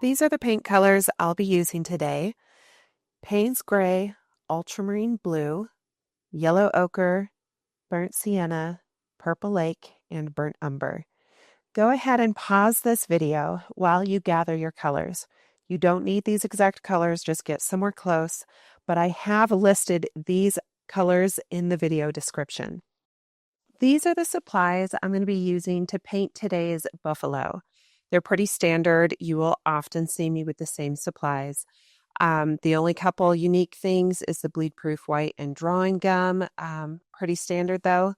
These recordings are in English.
These are the paint colors I'll be using today. Payne's Gray, Ultramarine Blue, Yellow Ochre, Burnt Sienna, Purple Lake, and Burnt Umber. Go ahead and pause this video while you gather your colors. You don't need these exact colors, just get somewhere close, but I have listed these colors in the video description. These are the supplies I'm going to be using to paint today's buffalo. They're pretty standard. You will often see me with the same supplies. The only couple unique things is the bleed-proof white and drawing gum. Pretty standard though.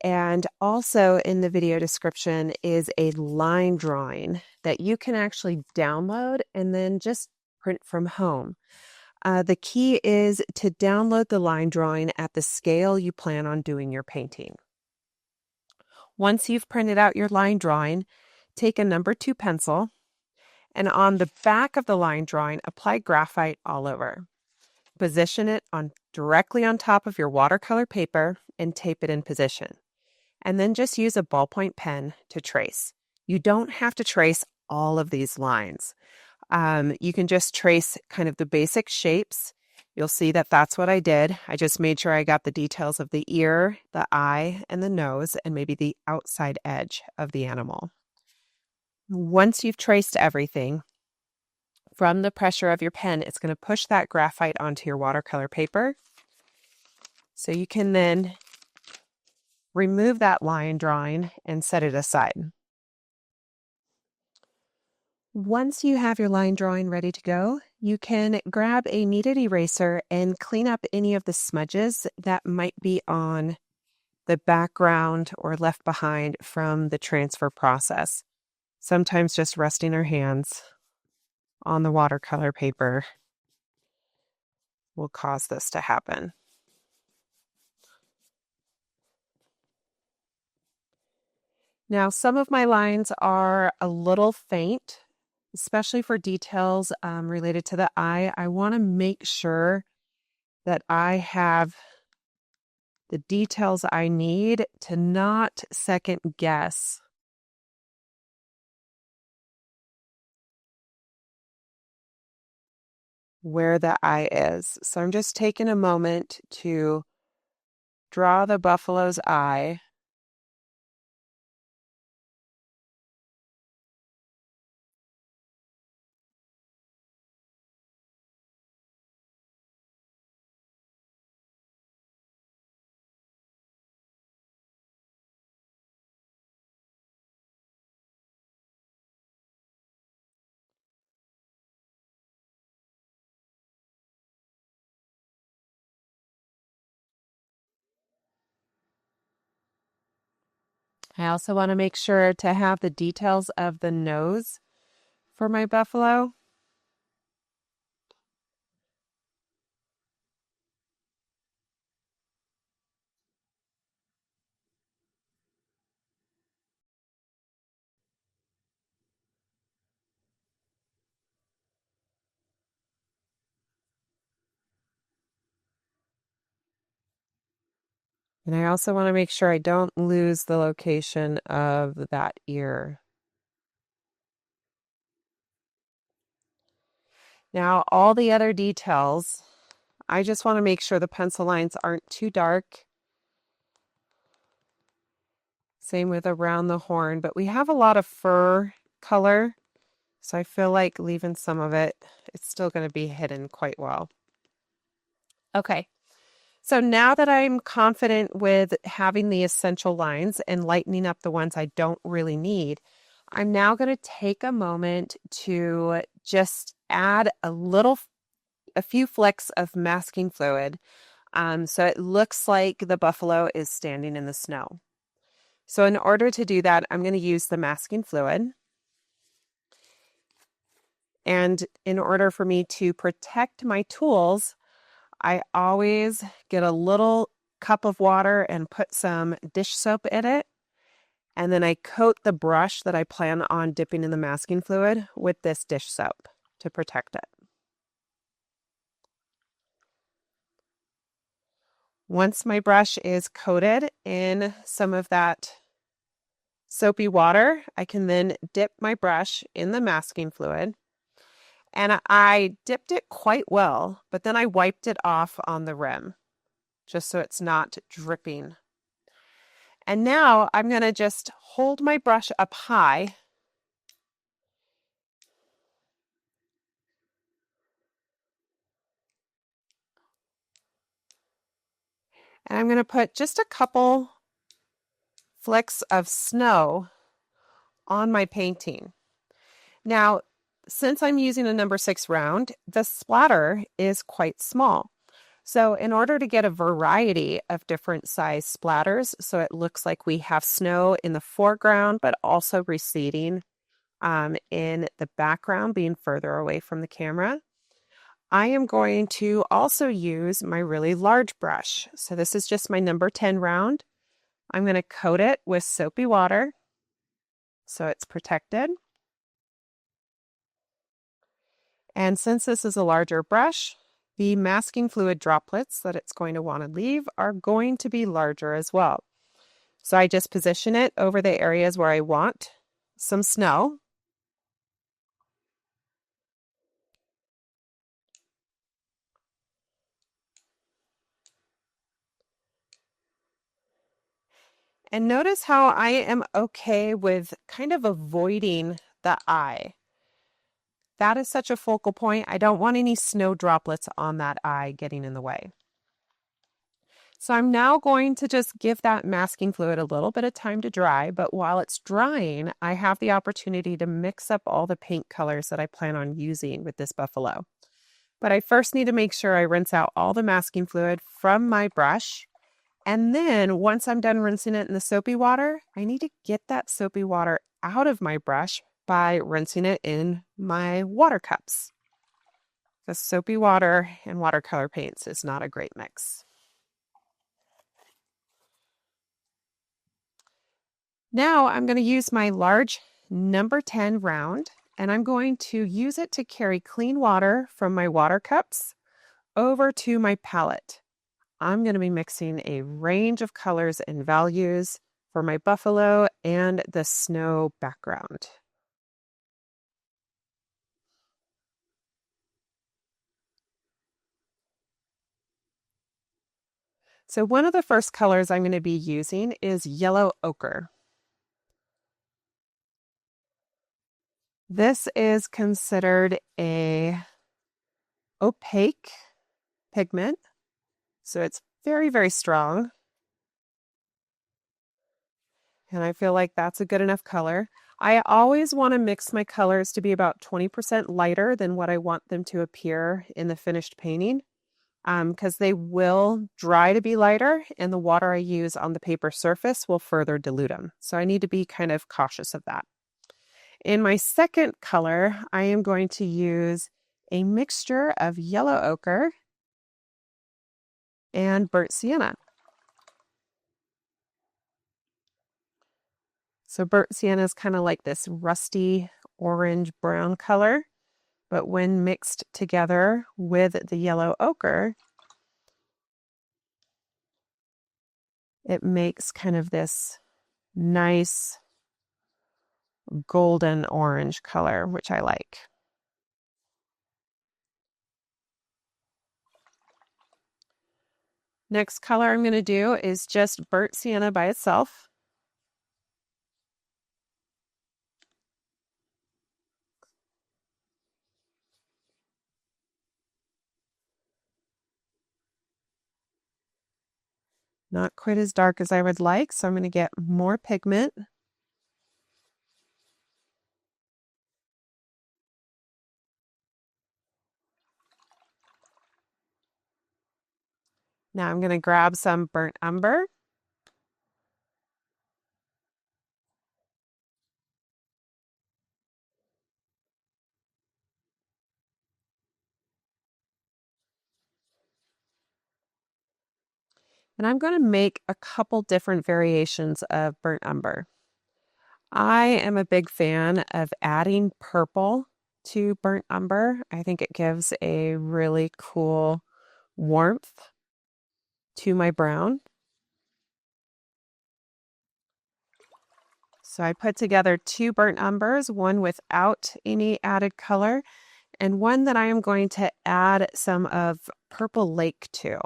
And also in the video description is a line drawing that you can actually download and then just print from home. The key is to download the line drawing at the scale you plan on doing your painting. Once you've printed out your line drawing, take a number 2 pencil, and on the back of the line drawing, apply graphite all over. Position it directly on top of your watercolor paper and tape it in position. And then just use a ballpoint pen to trace. You don't have to trace all of these lines. You can just trace kind of the basic shapes. You'll see that that's what I did. I just made sure I got the details of the ear, the eye, and the nose, and maybe the outside edge of the animal. Once you've traced everything, from the pressure of your pen, it's going to push that graphite onto your watercolor paper. So you can then remove that line drawing and set it aside. Once you have your line drawing ready to go, you can grab a kneaded eraser and clean up any of the smudges that might be on the background or left behind from the transfer process. Sometimes just resting our hands on the watercolor paper will cause this to happen. Now, some of my lines are a little faint, especially for details related to the eye. I want to make sure that I have the details I need to not second guess where the eye is. So I'm just taking a moment to draw the buffalo's eye. I also want to make sure to have the details of the nose for my buffalo. And I also want to make sure I don't lose the location of that ear. Now, all the other details, I just want to make sure the pencil lines aren't too dark. Same with around the horn, but we have a lot of fur color, so I feel like leaving some of it, it's still going to be hidden quite well. Okay. So now that I'm confident with having the essential lines and lightening up the ones I don't really need, I'm now going to take a moment to just add a few flecks of masking fluid so it looks like the buffalo is standing in the snow. So in order to do that, I'm going to use the masking fluid. And in order for me to protect my tools, I always get a little cup of water and put some dish soap in it. And then I coat the brush that I plan on dipping in the masking fluid with this dish soap to protect it. Once my brush is coated in some of that soapy water, I can then dip my brush in the masking fluid. And I dipped it quite well, but then I wiped it off on the rim, just so it's not dripping. And now I'm going to just hold my brush up high and I'm going to put just a couple flecks of snow on my painting. Now, since I'm using a number 6 round, the splatter is quite small. So in order to get a variety of different size splatters, so it looks like we have snow in the foreground, but also receding in the background, being further away from the camera, I am going to also use my really large brush. So this is just my number 10 round. I'm going to coat it with soapy water so it's protected. And since this is a larger brush, the masking fluid droplets that it's going to want to leave are going to be larger as well. So I just position it over the areas where I want some snow. And notice how I am okay with kind of avoiding the eye. That is such a focal point. I don't want any snow droplets on that eye getting in the way. So I'm now going to just give that masking fluid a little bit of time to dry, but while it's drying, I have the opportunity to mix up all the paint colors that I plan on using with this buffalo. But I first need to make sure I rinse out all the masking fluid from my brush. And then once I'm done rinsing it in the soapy water, I need to get that soapy water out of my brush by rinsing it in my water cups. The soapy water and watercolor paints is not a great mix. Now I'm going to use my large number 10 round, and I'm going to use it to carry clean water from my water cups over to my palette. I'm going to be mixing a range of colors and values for my buffalo and the snow background. So one of the first colors I'm going to be using is yellow ochre. This is considered a opaque pigment, so it's very, very strong. And I feel like that's a good enough color. I always want to mix my colors to be about 20% lighter than what I want them to appear in the finished painting, because they will dry to be lighter, and the water I use on the paper surface will further dilute them. So I need to be kind of cautious of that. In my second color, I am going to use a mixture of yellow ochre and burnt sienna. So burnt sienna is kind of like this rusty orange brown color, but when mixed together with the yellow ochre, it makes kind of this nice golden orange color, which I like. Next color I'm going to do is just burnt sienna by itself. Not quite as dark as I would like, so I'm going to get more pigment. Now I'm going to grab some burnt umber. And I'm going to make a couple different variations of burnt umber. I am a big fan of adding purple to burnt umber. I think it gives a really cool warmth to my brown. So I put together 2 burnt umbers, one without any added color and one that I am going to add some of Purple Lake to.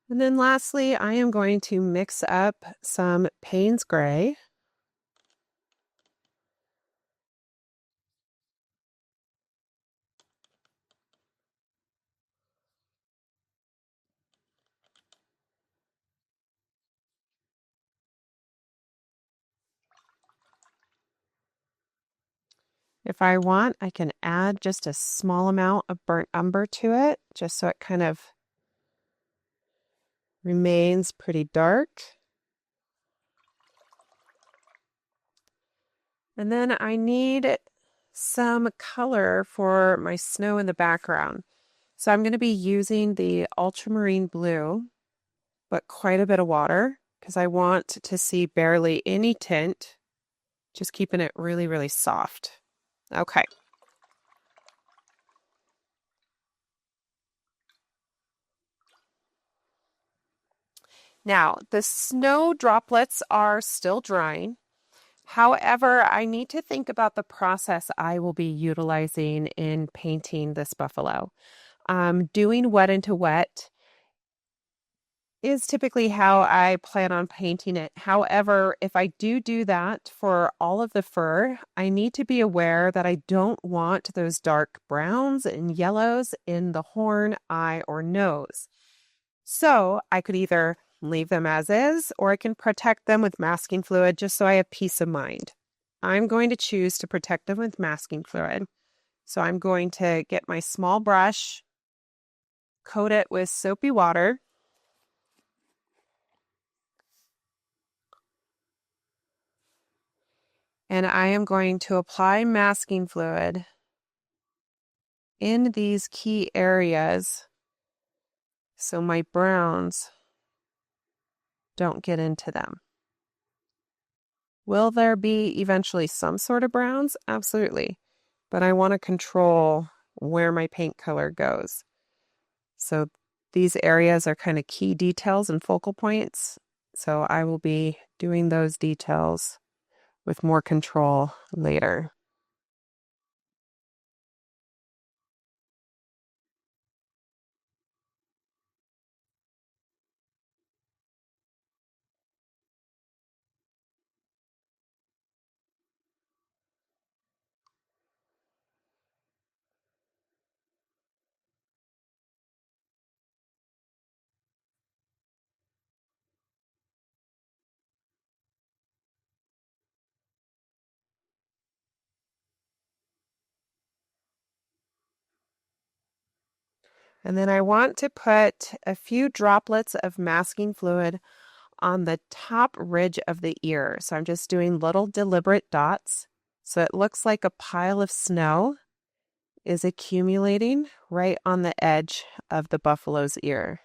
And then lastly, I am going to mix up some Payne's Gray. If I want, I can add just a small amount of burnt umber to it, just so it kind of remains pretty dark. And then I need some color for my snow in the background. So I'm going to be using the Ultramarine blue, but quite a bit of water because I want to see barely any tint, just keeping it really, really soft. Okay. Now, the snow droplets are still drying. However, I need to think about the process I will be utilizing in painting this buffalo. Doing wet into wet is typically how I plan on painting it. However, if I do that for all of the fur, I need to be aware that I don't want those dark browns and yellows in the horn, eye, or nose. So I could either leave them as is, or I can protect them with masking fluid just so I have peace of mind. I'm going to choose to protect them with masking fluid. So I'm going to get my small brush, coat it with soapy water, and I am going to apply masking fluid in these key areas so my browns don't get into them. Will there be eventually some sort of browns? Absolutely. But I want to control where my paint color goes. So these areas are kind of key details and focal points. So I will be doing those details with more control later. And then I want to put a few droplets of masking fluid on the top ridge of the ear. So I'm just doing little deliberate dots. So it looks like a pile of snow is accumulating right on the edge of the buffalo's ear.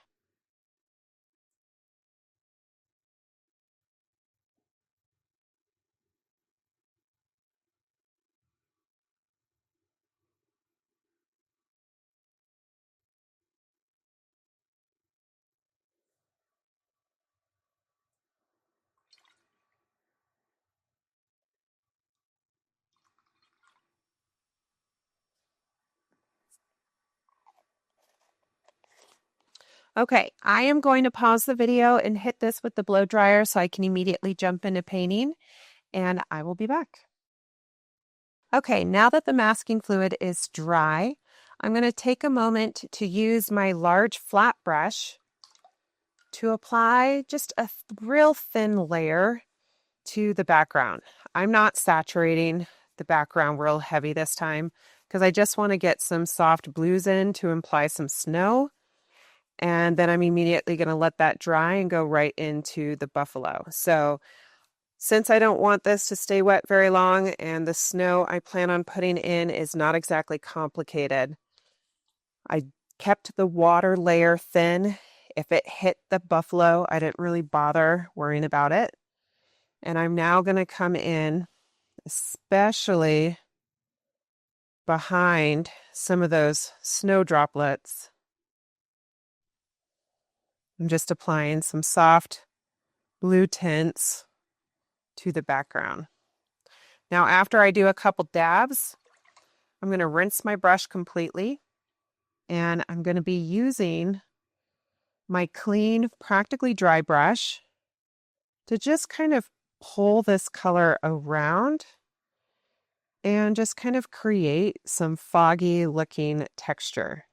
Okay, I am going to pause the video and hit this with the blow dryer so I can immediately jump into painting, and I will be back. Okay, now that the masking fluid is dry, I'm going to take a moment to use my large flat brush to apply just a real thin layer to the background. I'm not saturating the background real heavy this time because I just want to get some soft blues in to imply some snow. And then I'm immediately going to let that dry and go right into the buffalo. So Since I don't want this to stay wet very long and the snow I plan on putting in is not exactly complicated, I kept the water layer thin. If it hit the buffalo, I didn't really bother worrying about it. And I'm now going to come in, especially behind some of those snow droplets. I'm just applying some soft blue tints to the background. Now, after I do a couple dabs, I'm going to rinse my brush completely, and I'm going to be using my clean, practically dry brush to just kind of pull this color around and just kind of create some foggy looking texture.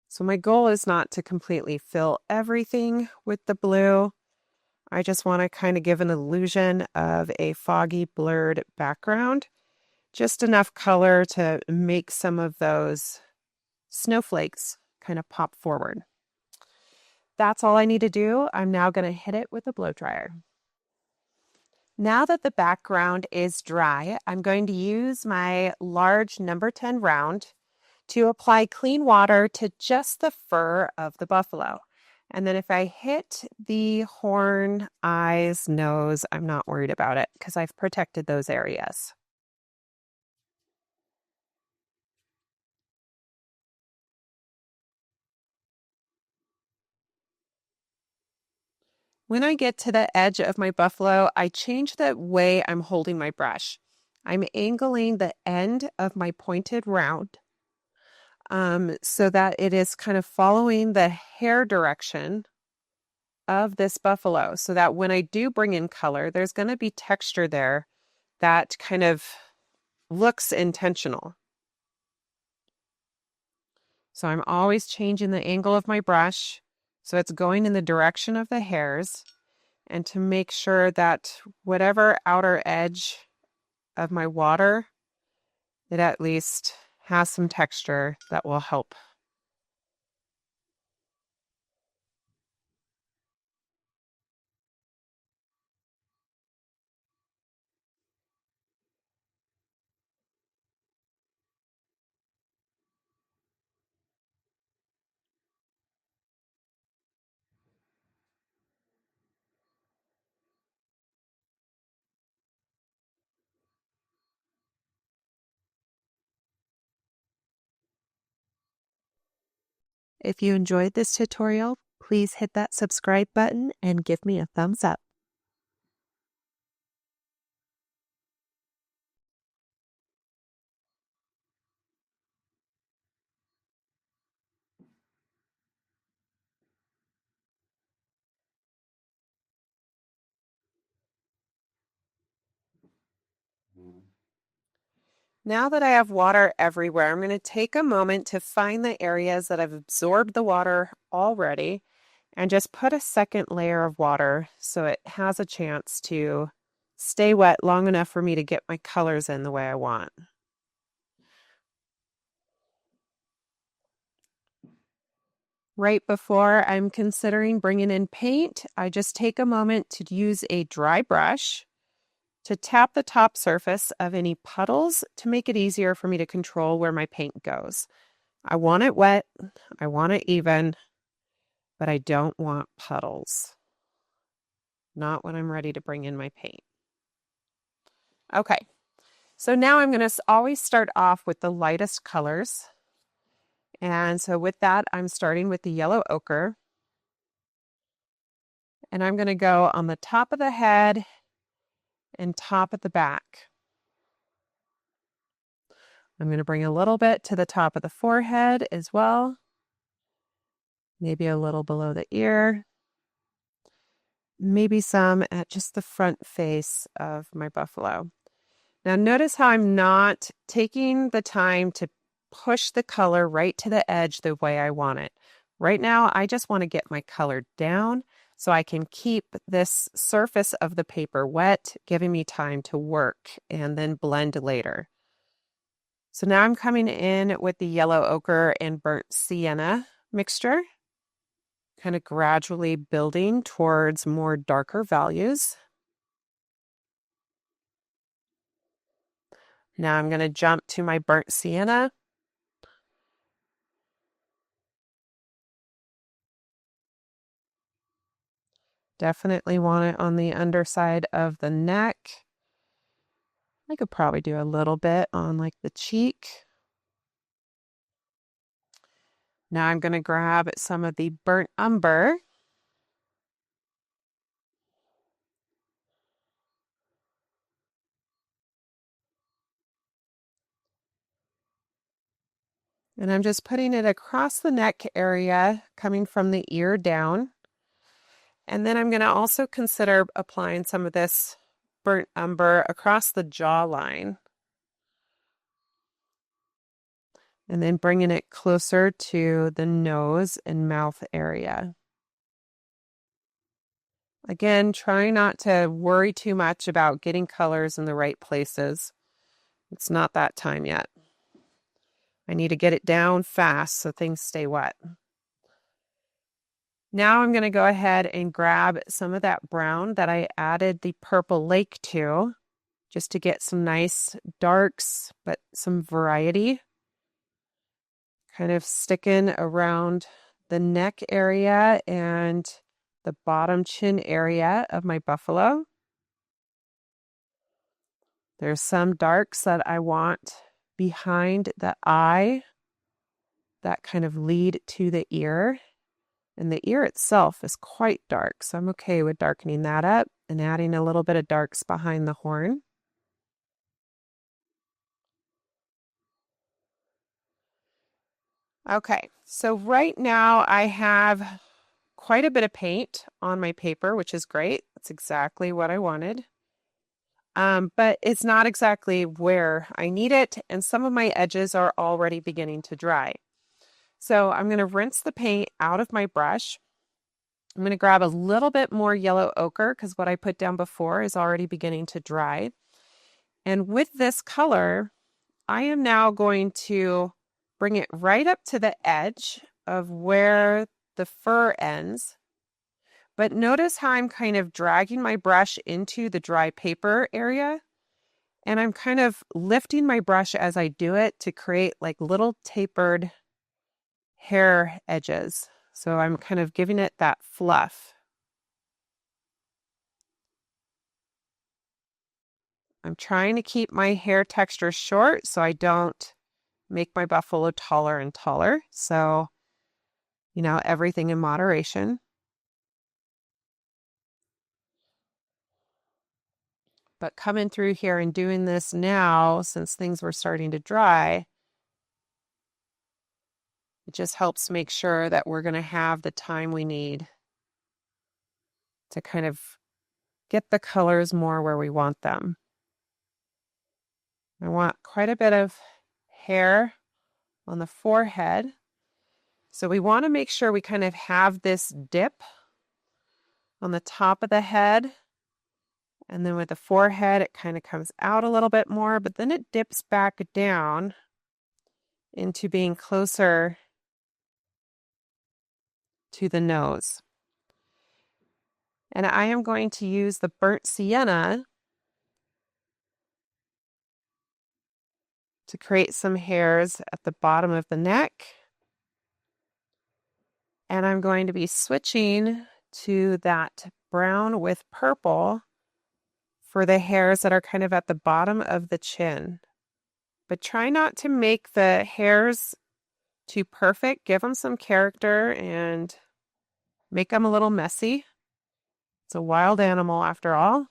So my goal is not to completely fill everything with the blue. I just want to kind of give an illusion of a foggy, blurred background. Just enough color to make some of those snowflakes kind of pop forward. That's all I need to do. I'm now going to hit it with a blow dryer. Now that the background is dry, I'm going to use my large number 10 round to apply clean water to just the fur of the buffalo. And then if I hit the horn, eyes, nose, I'm not worried about it because I've protected those areas. When I get to the edge of my buffalo, I change the way I'm holding my brush. I'm angling the end of my pointed round so that it is kind of following the hair direction of this buffalo, so that when I do bring in color, there's going to be texture there that kind of looks intentional. So I'm always changing the angle of my brush so it's going in the direction of the hairs, and to make sure that whatever outer edge of my water, it at least has some texture that will help. If you enjoyed this tutorial, please hit that subscribe button and give me a thumbs up. Now that I have water everywhere, I'm going to take a moment to find the areas that have absorbed the water already and just put a second layer of water so it has a chance to stay wet long enough for me to get my colors in the way I want. Right before I'm considering bringing in paint, I just take a moment to use a dry brush to tap the top surface of any puddles to make it easier for me to control where my paint goes. I want it wet, I want it even, but I don't want puddles. Not when I'm ready to bring in my paint. Okay, so now I'm going to always start off with the lightest colors. And so with that, I'm starting with the yellow ochre. And I'm going to go on the top of the head and top of the back. I'm going to bring a little bit to the top of the forehead as well. Maybe a little below the ear. Maybe some at just the front face of my buffalo. Now notice how I'm not taking the time to push the color right to the edge the way I want it. Right now, I just want to get my color down so I can keep this surface of the paper wet, giving me time to work and then blend later. So now I'm coming in with the yellow ochre and burnt sienna mixture, kind of gradually building towards more darker values. Now I'm going to jump to my burnt sienna. Definitely want it on the underside of the neck. I could probably do a little bit on like the cheek. Now I'm going to grab some of the burnt umber. And I'm just putting it across the neck area, coming from the ear down. And then I'm going to also consider applying some of this burnt umber across the jawline. And then bringing it closer to the nose and mouth area. Again, try not to worry too much about getting colors in the right places. It's not that time yet. I need to get it down fast so things stay wet. Now I'm going to go ahead and grab some of that brown that I added the purple lake to, just to get some nice darks, but some variety. Kind of sticking around the neck area and the bottom chin area of my buffalo. There's some darks that I want behind the eye that kind of lead to the ear. And the ear itself is quite dark, so I'm okay with darkening that up and adding a little bit of darks behind the horn. Okay, so right now I have quite a bit of paint on my paper, which is great. That's exactly what I wanted. But it's not exactly where I need it, and some of my edges are already beginning to dry. So I'm going to rinse the paint out of my brush. I'm going to grab a little bit more yellow ochre because what I put down before is already beginning to dry. And with this color, I am now going to bring it right up to the edge of where the fur ends. But notice how I'm kind of dragging my brush into the dry paper area. And I'm kind of lifting my brush as I do it to create like little tapered hair edges. So I'm kind of giving it that fluff. I'm trying to keep my hair texture short so I don't make my buffalo taller and taller. So, everything in moderation. But coming through here and doing this now, since things were starting to dry, it just helps make sure that we're going to have the time we need to kind of get the colors more where we want them. I want quite a bit of hair on the forehead. So we want to make sure we kind of have this dip on the top of the head. And then with the forehead, it kind of comes out a little bit more, but then it dips back down into being closer to the nose. And I am going to use the burnt sienna to create some hairs at the bottom of the neck. And I'm going to be switching to that brown with purple for the hairs that are kind of at the bottom of the chin. But try not to make the hairs too perfect. Give them some character and make them a little messy. It's a wild animal after all.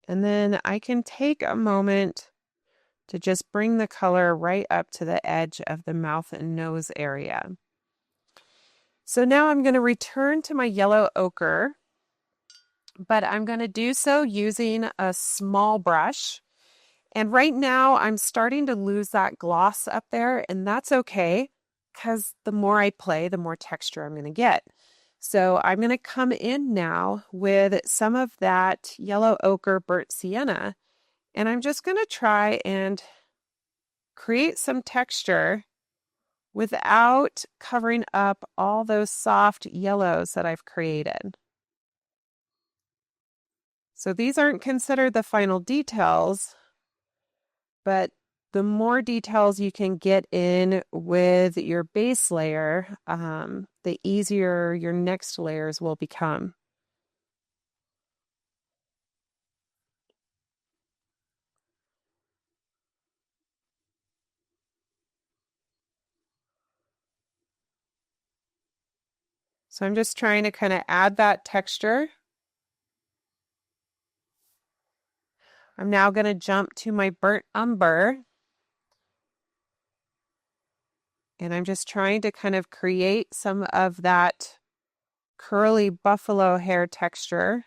And then I can take a moment to just bring the color right up to the edge of the mouth and nose area. So now I'm going to return to my yellow ochre, but I'm going to do so using a small brush. And right now I'm starting to lose that gloss up there, and that's okay because the more I play, the more texture I'm going to get. So I'm going to come in now with some of that yellow ochre burnt sienna, and I'm just going to try and create some texture without covering up all those soft yellows that I've created. So these aren't considered the final details, but the more details you can get in with your base layer, the easier your next layers will become. So I'm just trying to kind of add that texture. I'm now going to jump to my burnt umber. And I'm just trying to kind of create some of that curly buffalo hair texture.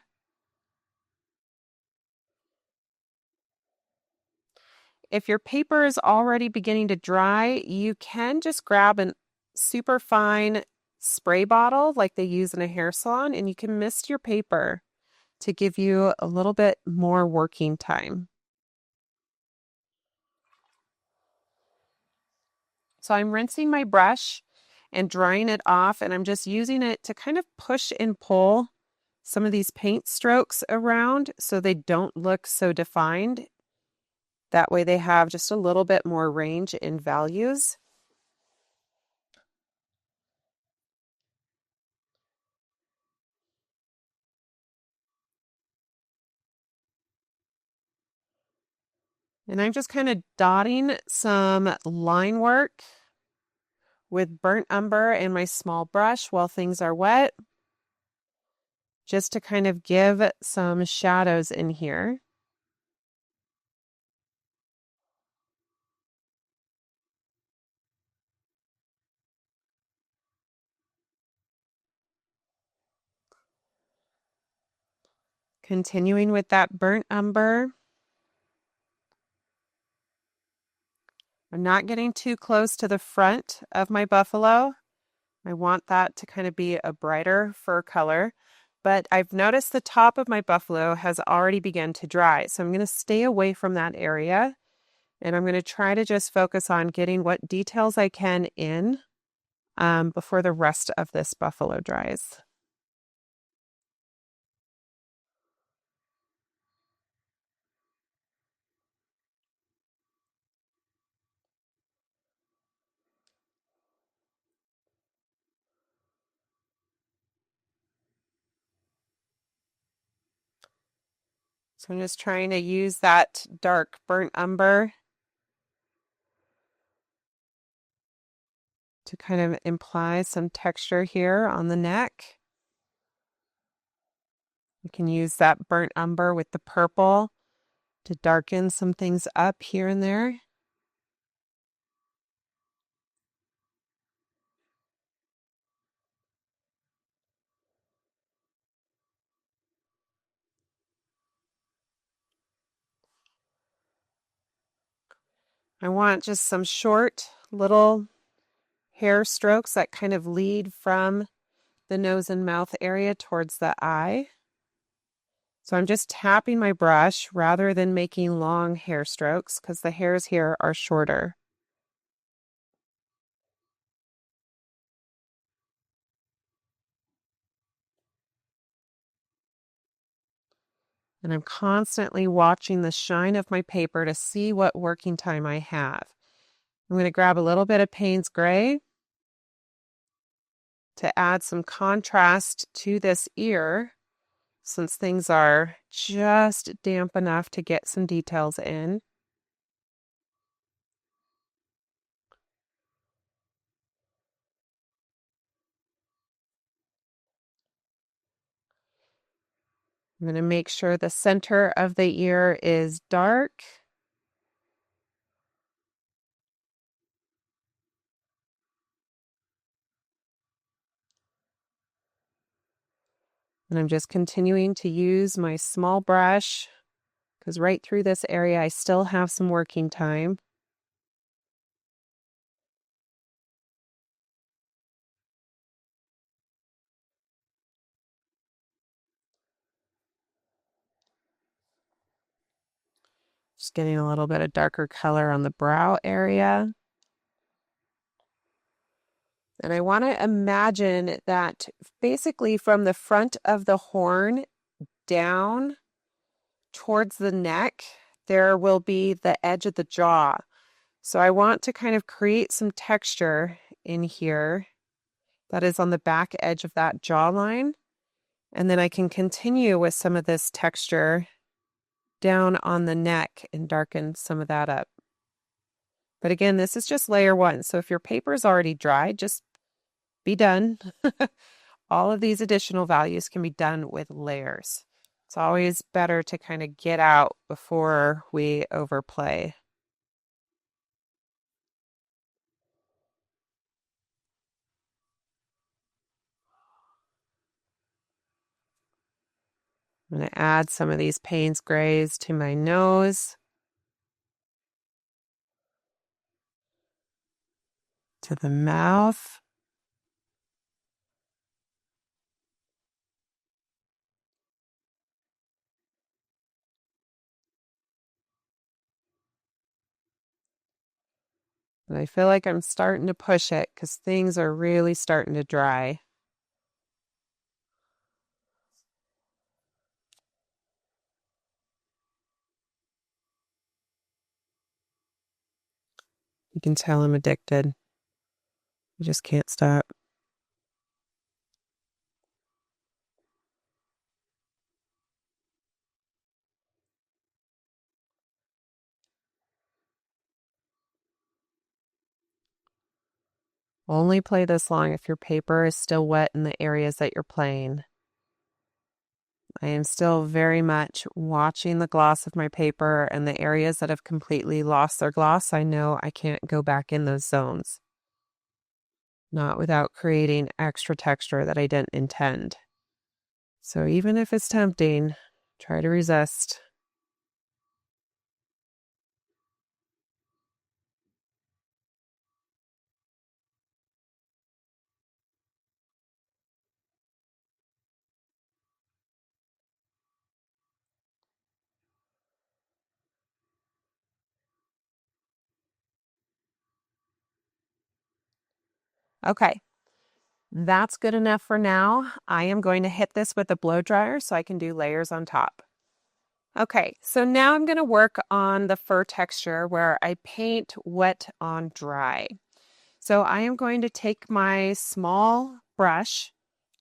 If your paper is already beginning to dry, you can just grab a super fine spray bottle like they use in a hair salon, and you can mist your paper to give you a little bit more working time. So I'm rinsing my brush and drying it off, and I'm just using it to kind of push and pull some of these paint strokes around so they don't look so defined. That way they have just a little bit more range in values. And I'm just kind of dotting some line work with burnt umber and my small brush while things are wet, just to kind of give some shadows in here. Continuing with that burnt umber. I'm not getting too close to the front of my buffalo. I want that to kind of be a brighter fur color, but I've noticed the top of my buffalo has already begun to dry. So I'm going to stay away from that area, and I'm going to try to just focus on getting what details I can in before the rest of this buffalo dries. So I'm just trying to use that dark burnt umber to kind of imply some texture here on the neck. You can use that burnt umber with the purple to darken some things up here and there. I want just some short little hair strokes that kind of lead from the nose and mouth area towards the eye. So I'm just tapping my brush rather than making long hair strokes because the hairs here are shorter. And I'm constantly watching the shine of my paper to see what working time I have. I'm going to grab a little bit of Payne's Gray to add some contrast to this ear, since things are just damp enough to get some details in. I'm going to make sure the center of the ear is dark. And I'm just continuing to use my small brush because right through this area I still have some working time. Just getting a little bit of darker color on the brow area. And I want to imagine that basically from the front of the horn down, towards the neck, there will be the edge of the jaw. So I want to kind of create some texture in here that is on the back edge of that jawline. And then I can continue with some of this texture down on the neck and darken some of that up. But again, this is just layer one. So if your paper is already dry, just be done. All of these additional values can be done with layers. It's always better to kind of get out before we overplay. I'm going to add some of these Payne's grays to my nose, to the mouth. And I feel like I'm starting to push it because things are really starting to dry. You can tell I'm addicted. I just can't stop. Only play this long if your paper is still wet in the areas that you're playing. I am still very much watching the gloss of my paper, and the areas that have completely lost their gloss, I know I can't go back in those zones. Not without creating extra texture that I didn't intend. So even if it's tempting, try to resist. Okay, that's good enough for now. I am going to hit this with a blow dryer so I can do layers on top. Okay, so now I'm going to work on the fur texture where I paint wet on dry. So I am going to take my small brush.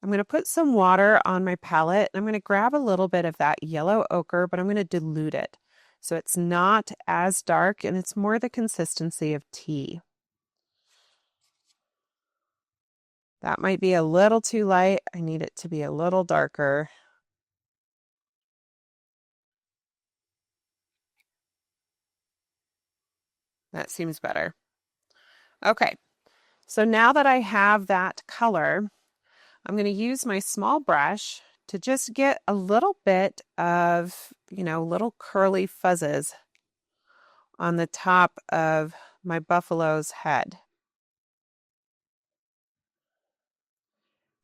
I'm going to put some water on my palette. I'm going to grab a little bit of that yellow ochre, but I'm going to dilute it. So it's not as dark and it's more the consistency of tea. That might be a little too light. I need it to be a little darker. That seems better. Okay, so now that I have that color, I'm going to use my small brush to just get a little bit of, little curly fuzzes on the top of my buffalo's head.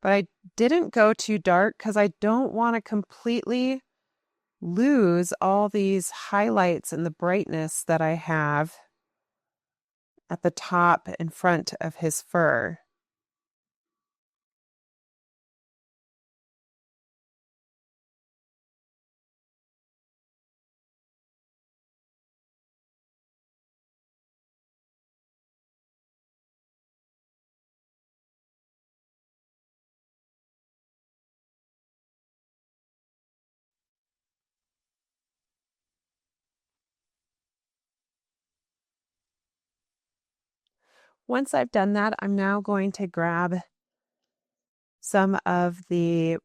But I didn't go too dark because I don't want to completely lose all these highlights and the brightness that I have at the top and front of his fur. Once I've done that, I'm now going to grab some of the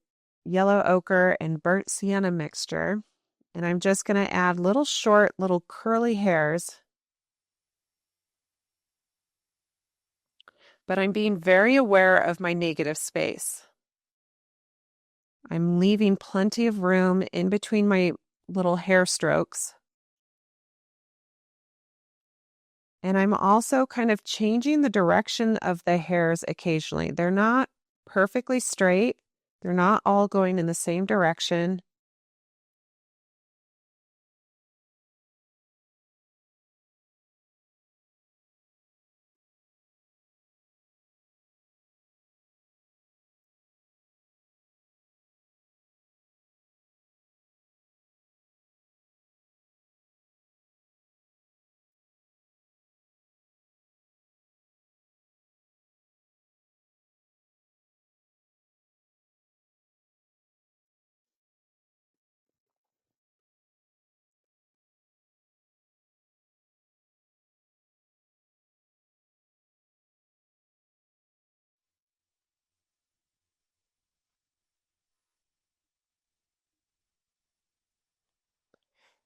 yellow ochre and burnt sienna mixture, and I'm just going to add little short, little curly hairs. But I'm being very aware of my negative space. I'm leaving plenty of room in between my little hair strokes. And I'm also kind of changing the direction of the hairs occasionally. They're not perfectly straight. They're not all going in the same direction.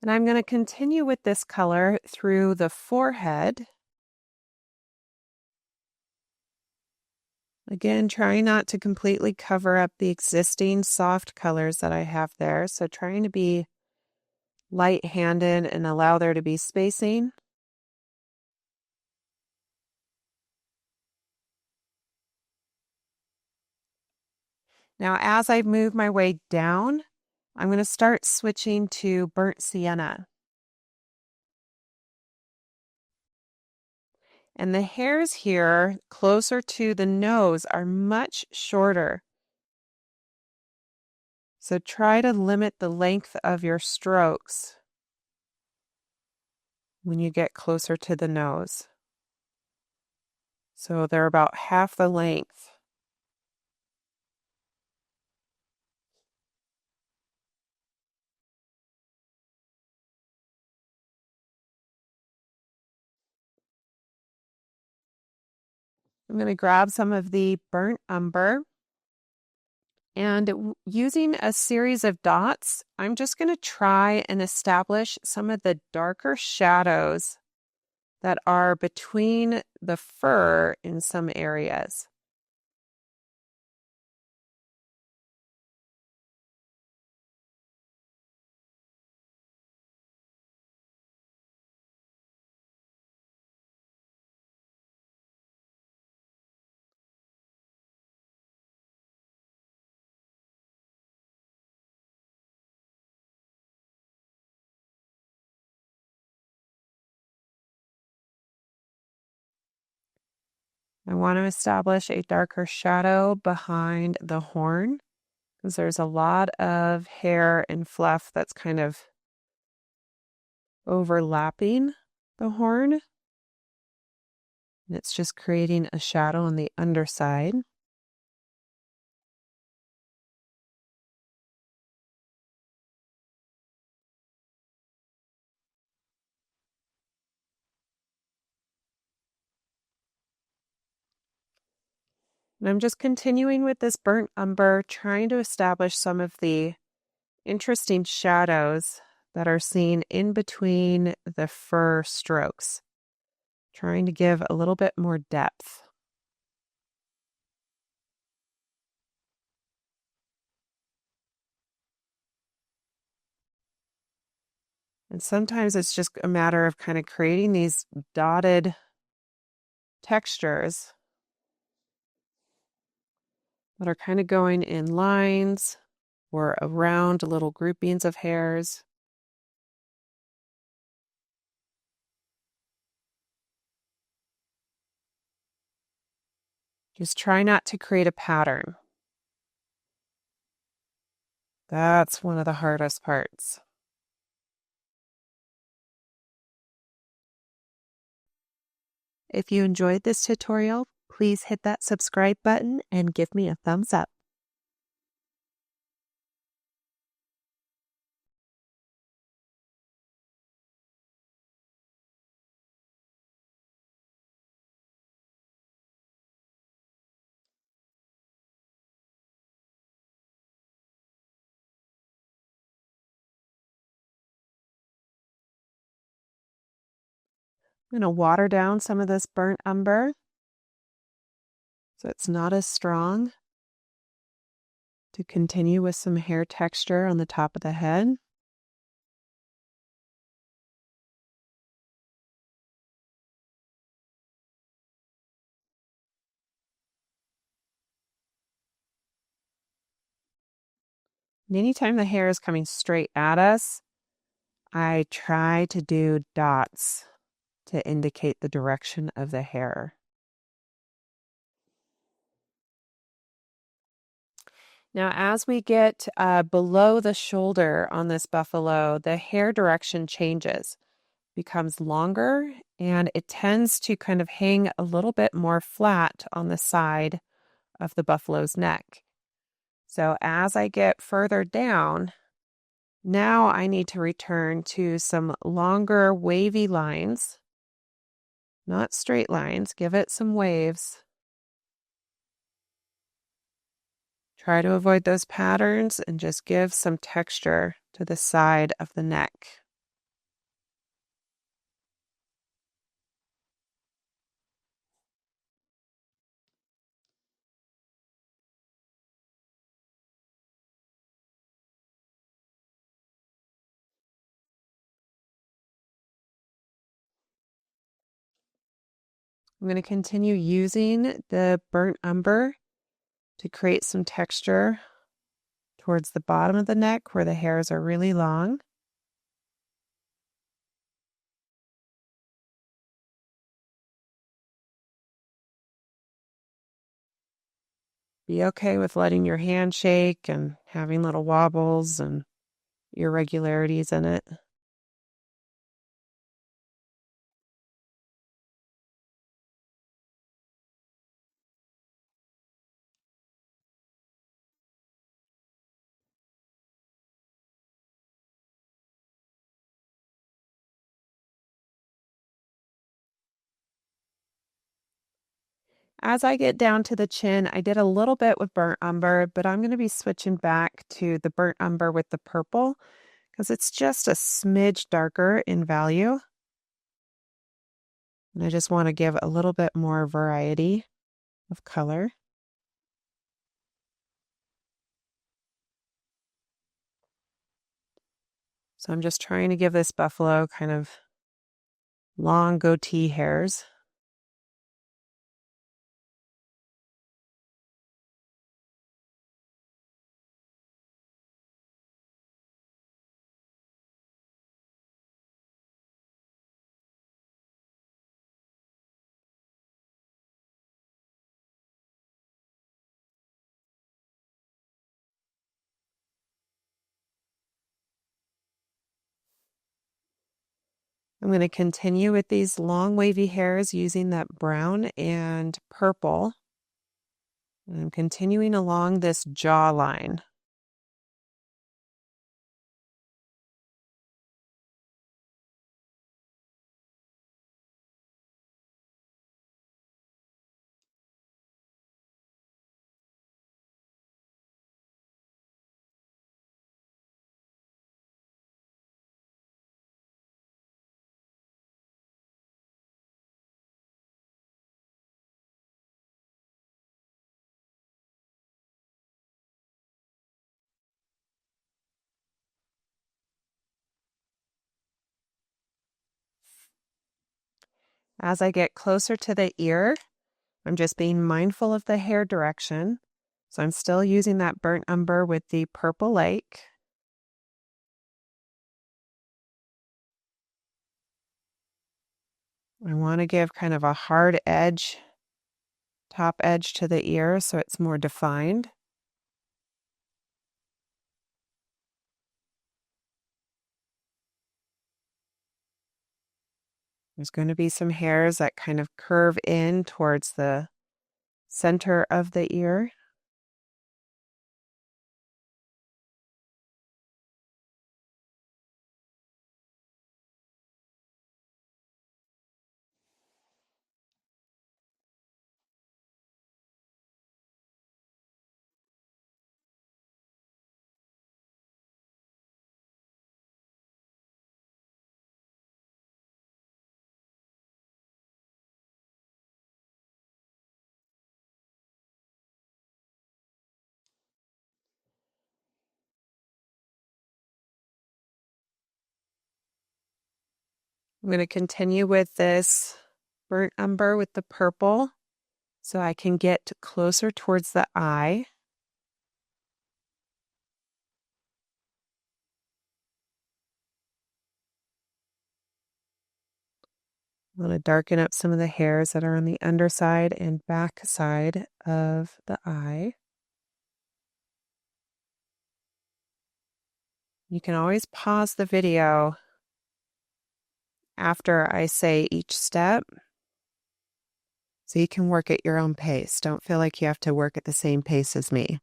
And I'm going to continue with this color through the forehead. Again, trying not to completely cover up the existing soft colors that I have there. So trying to be light-handed and allow there to be spacing. Now, as I move my way down, I'm going to start switching to burnt sienna. And the hairs here closer to the nose are much shorter. So try to limit the length of your strokes when you get closer to the nose. So they're about half the length. I'm going to grab some of the burnt umber, and using a series of dots, I'm just going to try and establish some of the darker shadows that are between the fur in some areas. I want to establish a darker shadow behind the horn because there's a lot of hair and fluff that's kind of overlapping the horn. And it's just creating a shadow on the underside. And I'm just continuing with this burnt umber, trying to establish some of the interesting shadows that are seen in between the fur strokes, trying to give a little bit more depth. And sometimes it's just a matter of kind of creating these dotted textures that are kind of going in lines or around little groupings of hairs. Just try not to create a pattern. That's one of the hardest parts. If you enjoyed this tutorial, please hit that subscribe button and give me a thumbs up. I'm going to water down some of this burnt umber so it's not as strong, to continue with some hair texture on the top of the head. And anytime the hair is coming straight at us, I try to do dots to indicate the direction of the hair. Now, as we get below the shoulder on this buffalo, the hair direction changes, becomes longer, and it tends to kind of hang a little bit more flat on the side of the buffalo's neck. So as I get further down, now I need to return to some longer wavy lines, not straight lines. Give it some waves. Try to avoid those patterns and just give some texture to the side of the neck. I'm going to continue using the burnt umber to create some texture towards the bottom of the neck where the hairs are really long. Be okay with letting your hand shake and having little wobbles and irregularities in it. As I get down to the chin, I did a little bit with burnt umber, but I'm going to be switching back to the burnt umber with the purple because it's just a smidge darker in value. And I just want to give a little bit more variety of color. So I'm just trying to give this buffalo kind of long goatee hairs. I'm going to continue with these long wavy hairs using that brown and purple. And I'm continuing along this jawline. As I get closer to the ear, I'm just being mindful of the hair direction. So I'm still using that burnt umber with the purple lake. I want to give kind of a hard edge, top edge to the ear so it's more defined. There's going to be some hairs that kind of curve in towards the center of the ear. I'm going to continue with this burnt umber with the purple so I can get closer towards the eye. I want to darken up some of the hairs that are on the underside and back side of the eye. You can always pause the video after I say each step so you can work at your own pace. Don't feel like you have to work at the same pace as me.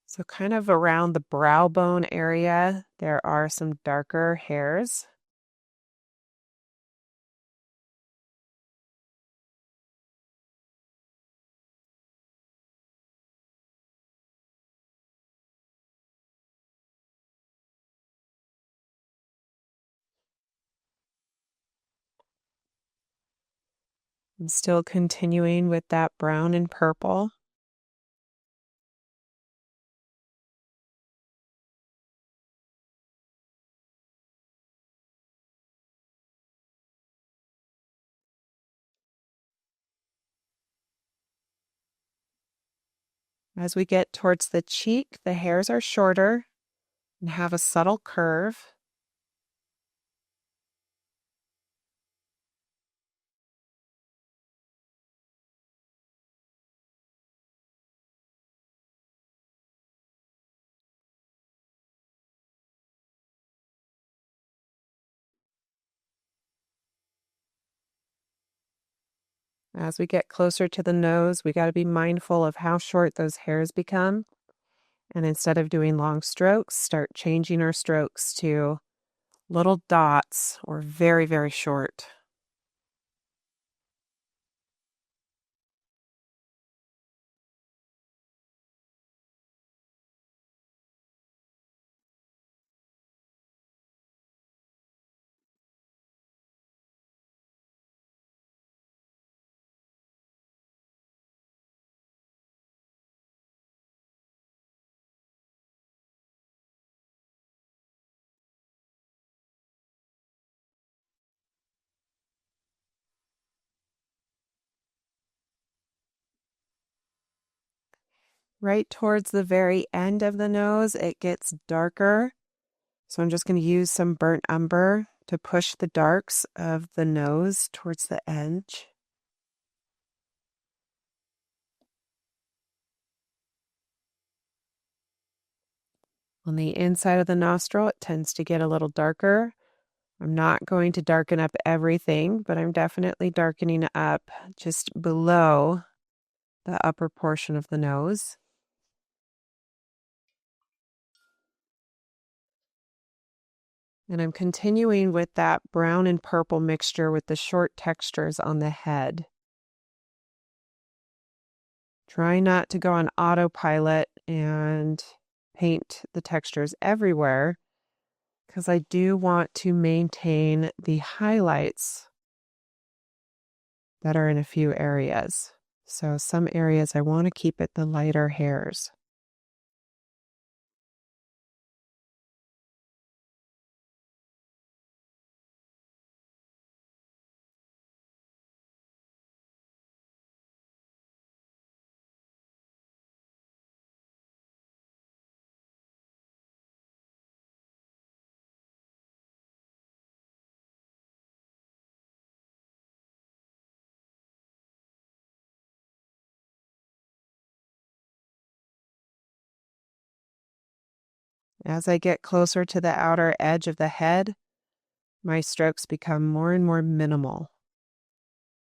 So kind of around the brow bone area, there are some darker hairs. I'm still continuing with that brown and purple. As we get towards the cheek, the hairs are shorter and have a subtle curve. As we get closer to the nose, we got to be mindful of how short those hairs become. And instead of doing long strokes, start changing our strokes to little dots or very, very short. Right towards the very end of the nose, it gets darker. So I'm just going to use some burnt umber to push the darks of the nose towards the edge. On the inside of the nostril, it tends to get a little darker. I'm not going to darken up everything, but I'm definitely darkening up just below the upper portion of the nose. And I'm continuing with that brown and purple mixture with the short textures on the head. Try not to go on autopilot and paint the textures everywhere, because I do want to maintain the highlights that are in a few areas. So some areas I want to keep it the lighter hairs. As I get closer to the outer edge of the head, my strokes become more and more minimal.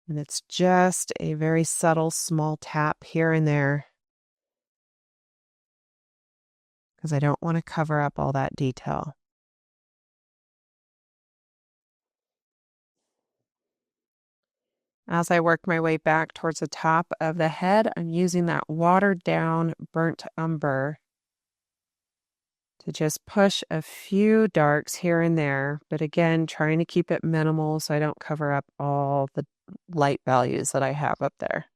And it's just a very subtle, small tap here and there, because I don't want to cover up all that detail. As I work my way back towards the top of the head, I'm using that watered down burnt umber to just push a few darks here and there, but again, trying to keep it minimal so I don't cover up all the light values that I have up there.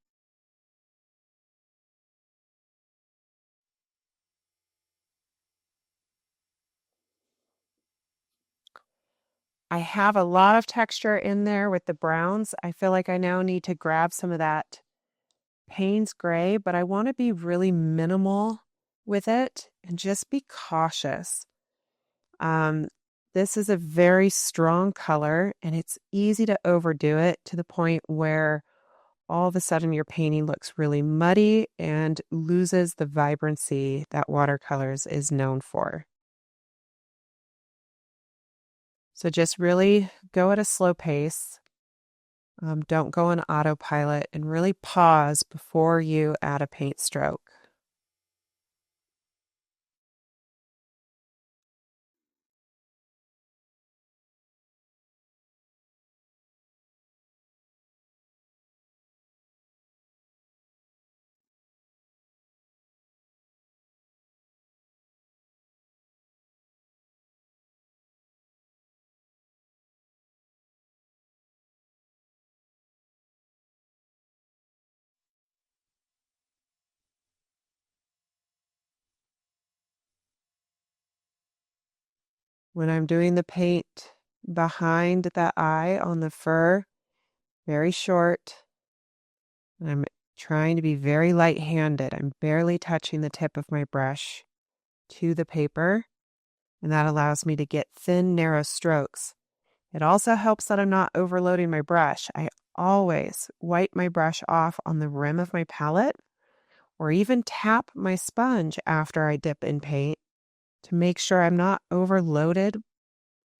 I have a lot of texture in there with the browns. I feel like I now need to grab some of that Payne's gray, but I want to be really minimal with it and just be cautious. This is a very strong color, and it's easy to overdo it to the point where all of a sudden your painting looks really muddy and loses the vibrancy that watercolors is known for. So just really go at a slow pace. Don't go on autopilot, and really pause before you add a paint stroke. When I'm doing the paint behind the eye on the fur, very short, I'm trying to be very light-handed. I'm barely touching the tip of my brush to the paper, and that allows me to get thin, narrow strokes. It also helps that I'm not overloading my brush. I always wipe my brush off on the rim of my palette or even tap my sponge after I dip in paint to make sure I'm not overloaded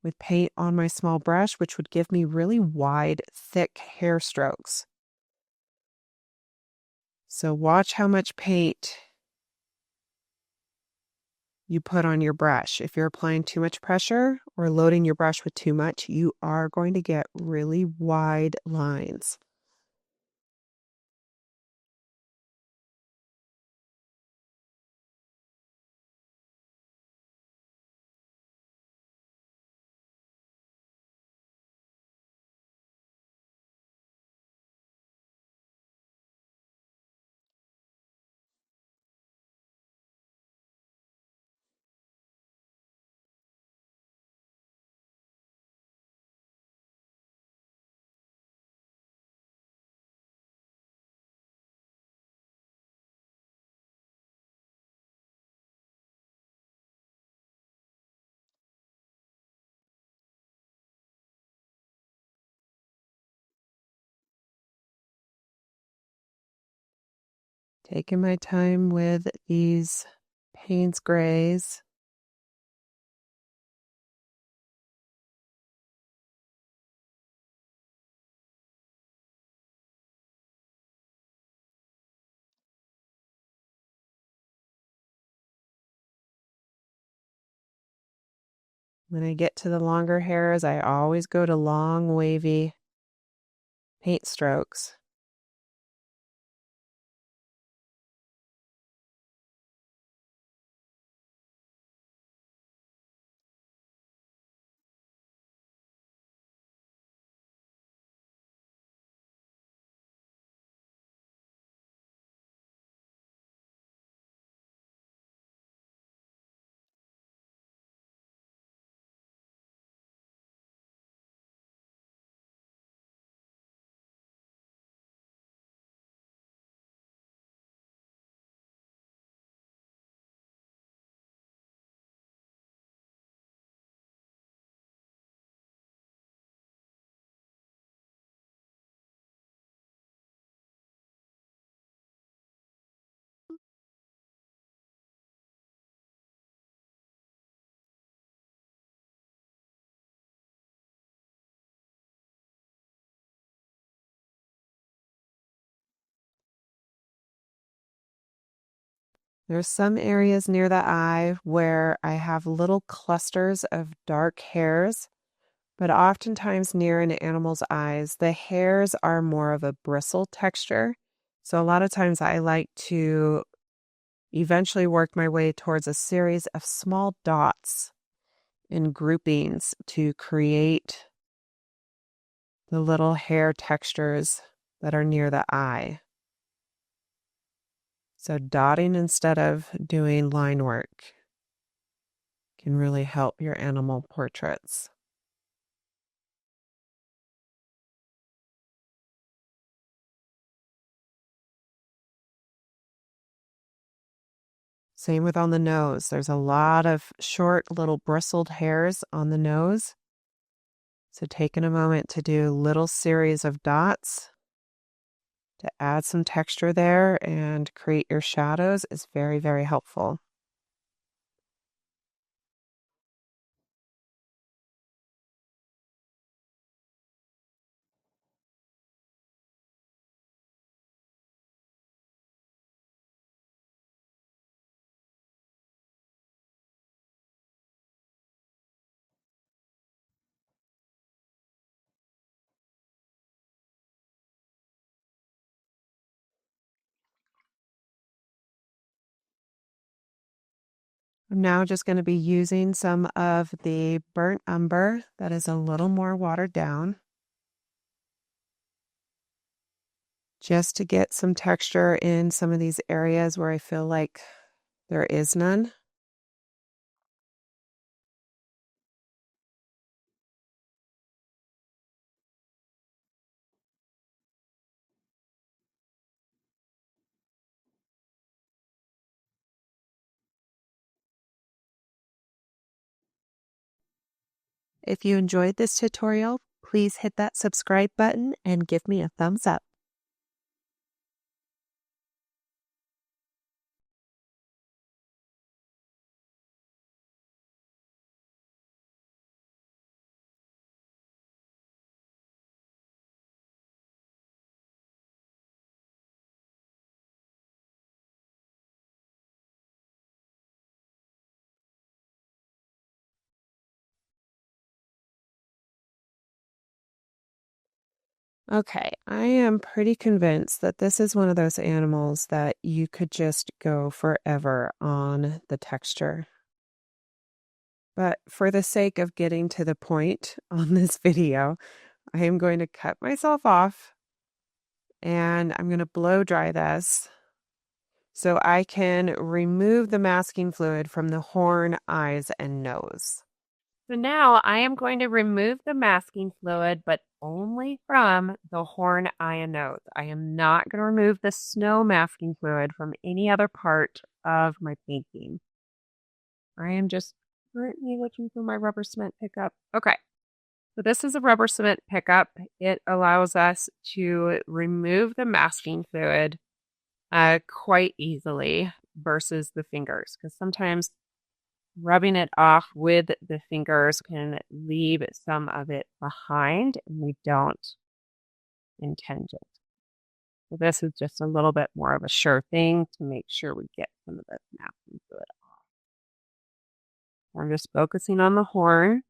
with paint on my small brush, which would give me really wide, thick hair strokes. So watch how much paint you put on your brush. If you're applying too much pressure or loading your brush with too much, you are going to get really wide lines. Taking my time with these Payne's grays. When I get to the longer hairs, I always go to long, wavy paint strokes. There's some areas near the eye where I have little clusters of dark hairs, but oftentimes near an animal's eyes, the hairs are more of a bristle texture. So a lot of times I like to eventually work my way towards a series of small dots in groupings to create the little hair textures that are near the eye. So dotting instead of doing line work can really help your animal portraits. Same with on the nose. There's a lot of short little bristled hairs on the nose. So taking a moment to do little series of dots to add some texture there and create your shadows is very, very helpful. I'm now just going to be using some of the burnt umber that is a little more watered down, just to get some texture in some of these areas where I feel like there is none. If you enjoyed this tutorial, please hit that subscribe button and give me a thumbs up. Okay, I am pretty convinced that this is one of those animals that you could just go forever on the texture. But for the sake of getting to the point on this video, I am going to cut myself off and I'm going to blow dry this so I can remove the masking fluid from the horn, eyes, and nose. So now I am going to remove the masking fluid, but only from the horn, eye, and nose. I am not going to remove the snow masking fluid from any other part of my painting. I am just currently looking for my rubber cement pickup. Okay, so this is a rubber cement pickup. It allows us to remove the masking fluid quite easily versus the fingers, because sometimes rubbing it off with the fingers can leave some of it behind, and we don't intend it. So this is just a little bit more of a sure thing to make sure we get some of this masking fluid off. I'm just focusing on the horn.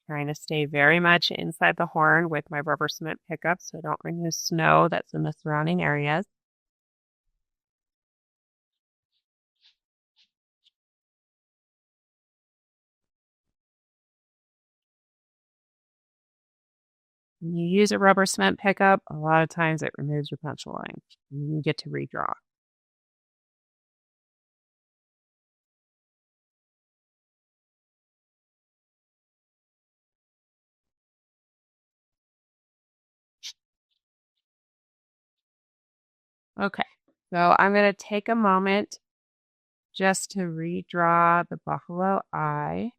Trying to stay very much inside the horn with my rubber cement pickup so I don't remove snow that's in the surrounding areas. When you use a rubber cement pickup, a lot of times it removes your pencil line. You get to redraw. Okay, so I'm going to take a moment just to redraw the buffalo eye.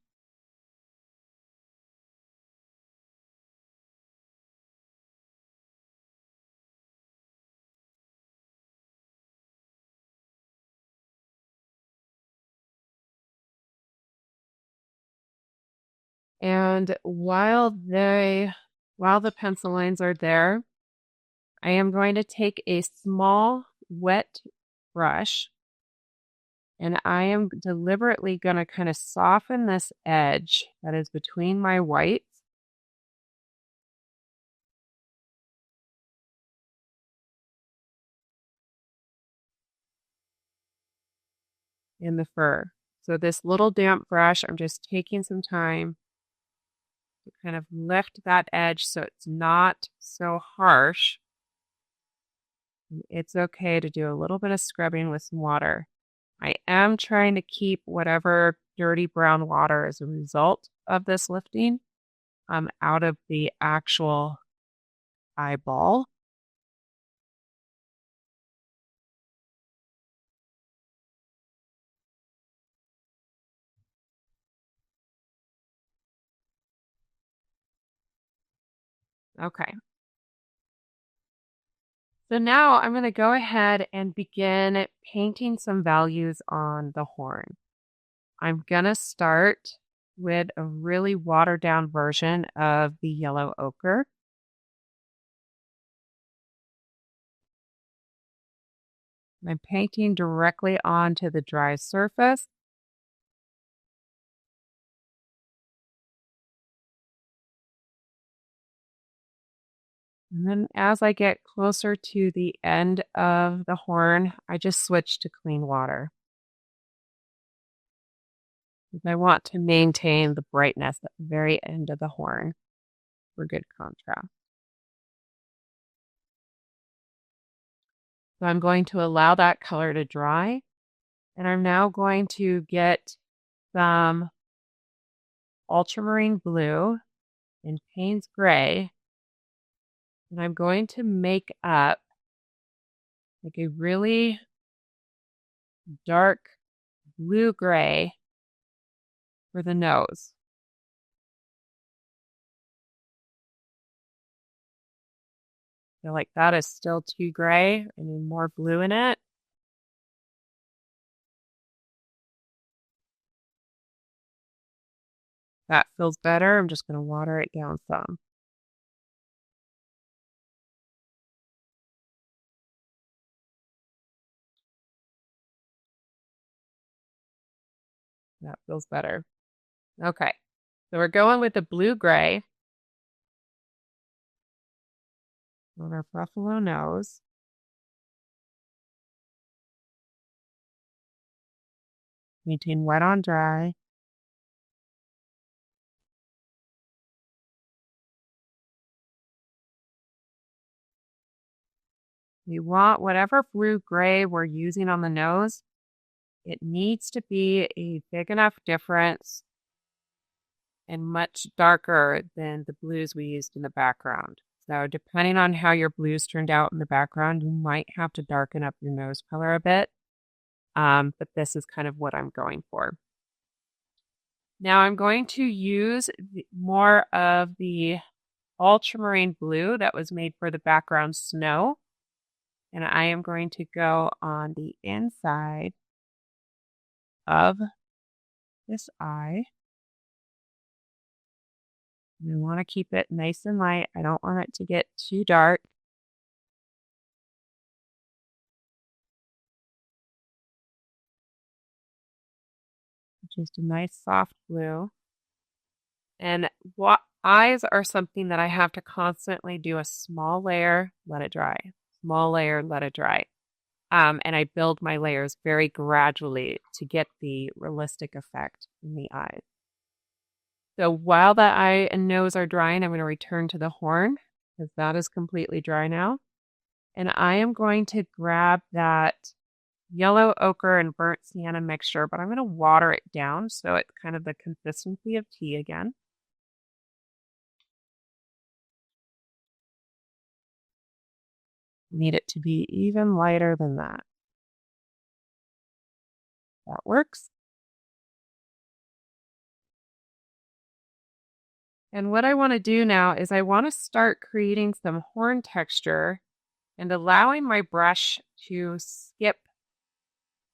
And while the pencil lines are there, I am going to take a small wet brush and I am deliberately going to kind of soften this edge that is between my whites. In the fur. So this little damp brush, I'm just taking some time to kind of lift that edge so it's not so harsh. It's okay to do a little bit of scrubbing with some water. I am trying to keep whatever dirty brown water as a result of this lifting out of the actual eyeball. Okay. So now I'm going to go ahead and begin painting some values on the horn. I'm going to start with a really watered down version of the yellow ochre. I'm painting directly onto the dry surface. And then as I get closer to the end of the horn, I just switch to clean water. I want to maintain the brightness at the very end of the horn for good contrast. So I'm going to allow that color to dry. And I'm now going to get some ultramarine blue and Payne's gray. And I'm going to make up like a really dark blue-gray for the nose. I feel like that is still too gray. I need more blue in it. That feels better. I'm just going to water it down some. That feels better. Okay, so we're going with the blue-gray on our buffalo nose. Maintain wet on dry. We want whatever blue-gray we're using on the nose, it needs to be a big enough difference and much darker than the blues we used in the background. So depending on how your blues turned out in the background, you might have to darken up your nose color a bit. But this is kind of what I'm going for. Now I'm going to use more of the ultramarine blue that was made for the background snow. And I am going to go on the inside of this eye. And I want to keep it nice and light. I don't want it to get too dark. Just a nice soft blue. And eyes are something that I have to constantly do a small layer, let it dry. Small layer, let it dry. And I build my layers very gradually to get the realistic effect in the eyes. So while the eye and nose are drying, I'm going to return to the horn because that is completely dry now. And I am going to grab that yellow ochre and burnt sienna mixture, but I'm going to water it down so it's kind of the consistency of tea again. Need it to be even lighter than that. That works. And what I want to do now is I want to start creating some horn texture and allowing my brush to skip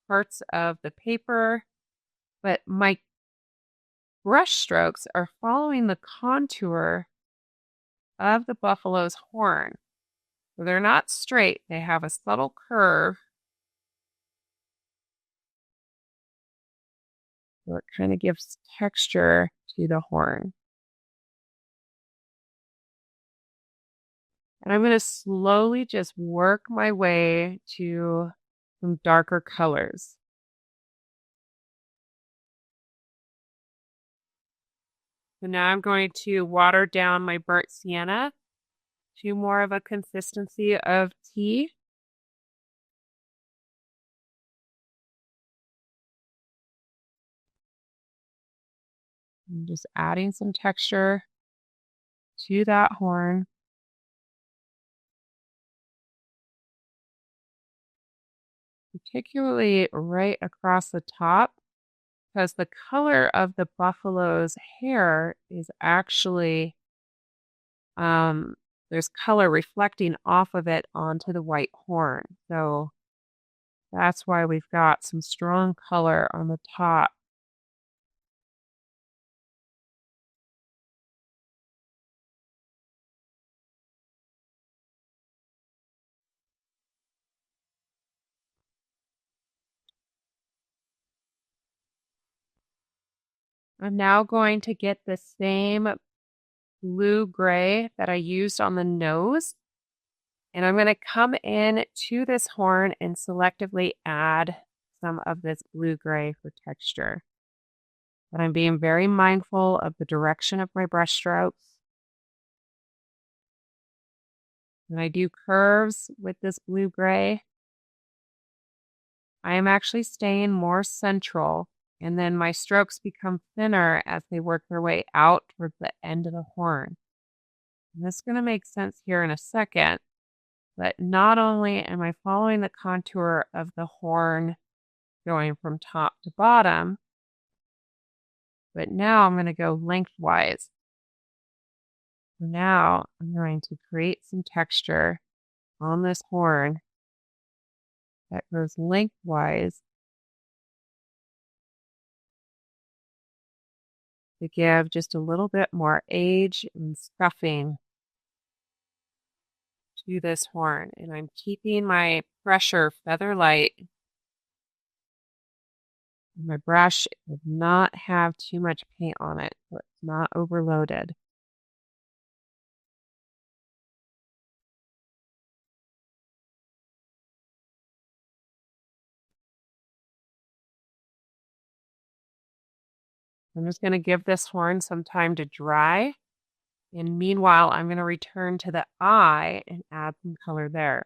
parts of the paper, but my brush strokes are following the contour of the buffalo's horn. So they're not straight, they have a subtle curve. So it kind of gives texture to the horn. And I'm going to slowly just work my way to some darker colors. So now I'm going to water down my burnt sienna to more of a consistency of tea. I'm just adding some texture to that horn. Particularly right across the top, because the color of the buffalo's hair is actually, there's color reflecting off of it onto the white horn. So that's why we've got some strong color on the top. I'm now going to get the same blue-gray that I used on the nose, and I'm going to come in to this horn and selectively add some of this blue-gray for texture. But I'm being very mindful of the direction of my brush strokes. When I do curves with this blue-gray, I am actually staying more central, and then my strokes become thinner as they work their way out towards the end of the horn. And this is going to make sense here in a second, But not only am I following the contour of the horn going from top to bottom, but now I'm going to go lengthwise. Now I'm going to create some texture on this horn that goes lengthwise to give just a little bit more age and scuffing to this horn. And I'm keeping my pressure feather light. My brush does not have too much paint on it, so it's not overloaded. I'm just going to give this horn some time to dry. And meanwhile, I'm going to return to the eye and add some color there.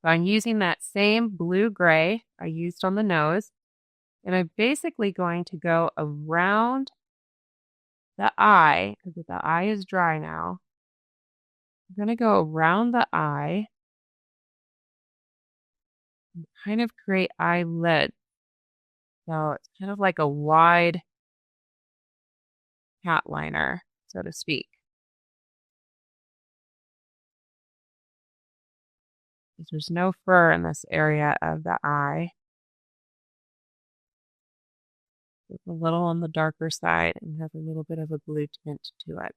So I'm using that same blue-gray I used on the nose. And I'm basically going to go around the eye, because the eye is dry now. I'm going to go around the eye and kind of create eyelid. So it's kind of like a wide cat liner, so to speak. There's no fur in this area of the eye. It's a little on the darker side and has a little bit of a blue tint to it.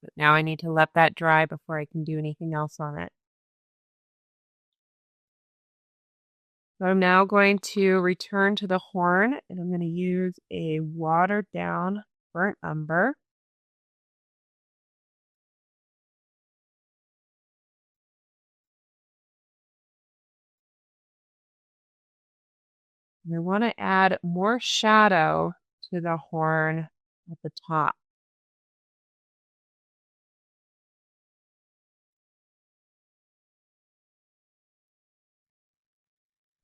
But now I need to let that dry before I can do anything else on it. So I'm now going to return to the horn, and I'm going to use a watered down burnt umber. And I want to add more shadow to the horn at the top.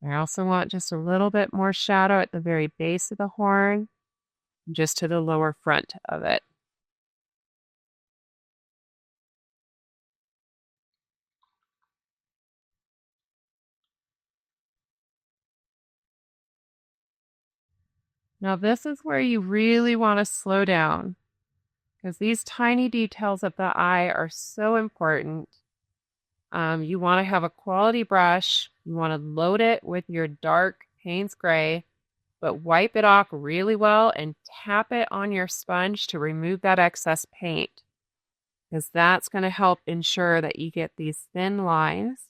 I also want just a little bit more shadow at the very base of the horn, just to the lower front of it. Now this is where you really want to slow down, because these tiny details of the eye are so important. You want to have a quality brush. You want to load it with your dark Payne's gray, but wipe it off really well and tap it on your sponge to remove that excess paint, because that's going to help ensure that you get these thin lines.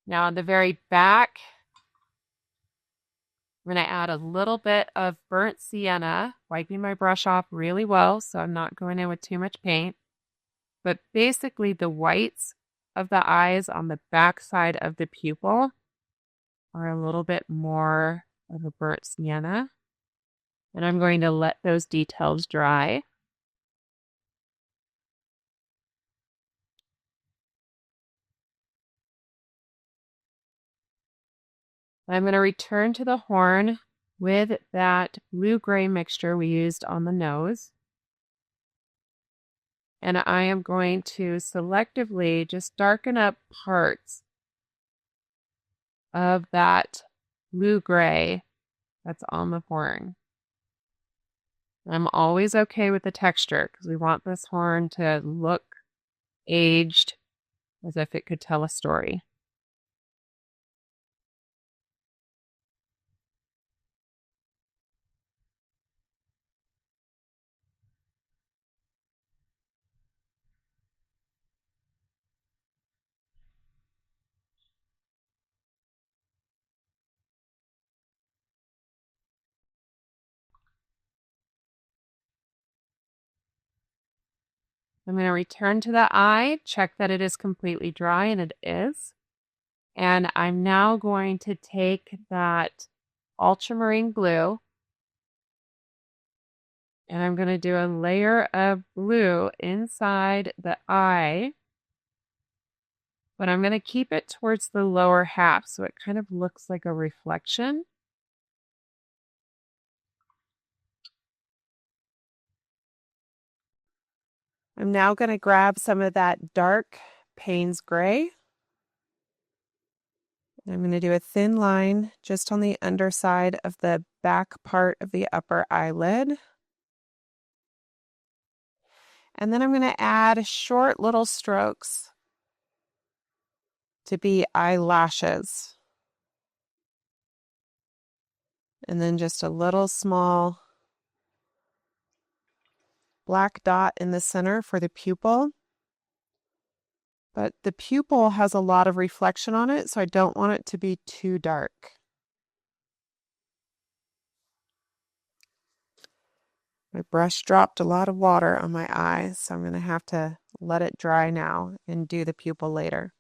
Now on the very back, I'm going to add a little bit of burnt sienna, wiping my brush off really well so I'm not going in with too much paint. But basically the whites of the eyes on the back side of the pupil are a little bit more of a burnt sienna. And I'm going to let those details dry. I'm going to return to the horn with that blue-gray mixture we used on the nose. And I am going to selectively just darken up parts of that blue-gray that's on the horn. I'm always okay with the texture because we want this horn to look aged, as if it could tell a story. I'm going to return to the eye, check that it is completely dry, and it is. And I'm now going to take that ultramarine blue and I'm going to do a layer of blue inside the eye, but I'm going to keep it towards the lower half so it kind of looks like a reflection. I'm now going to grab some of that dark Payne's gray. I'm going to do a thin line just on the underside of the back part of the upper eyelid. And then I'm going to add short little strokes to be eyelashes. And then just a little small black dot in the center for the pupil. But the pupil has a lot of reflection on it, so I don't want it to be too dark. My brush dropped a lot of water on my eyes, so I'm going to have to let it dry now and do the pupil later.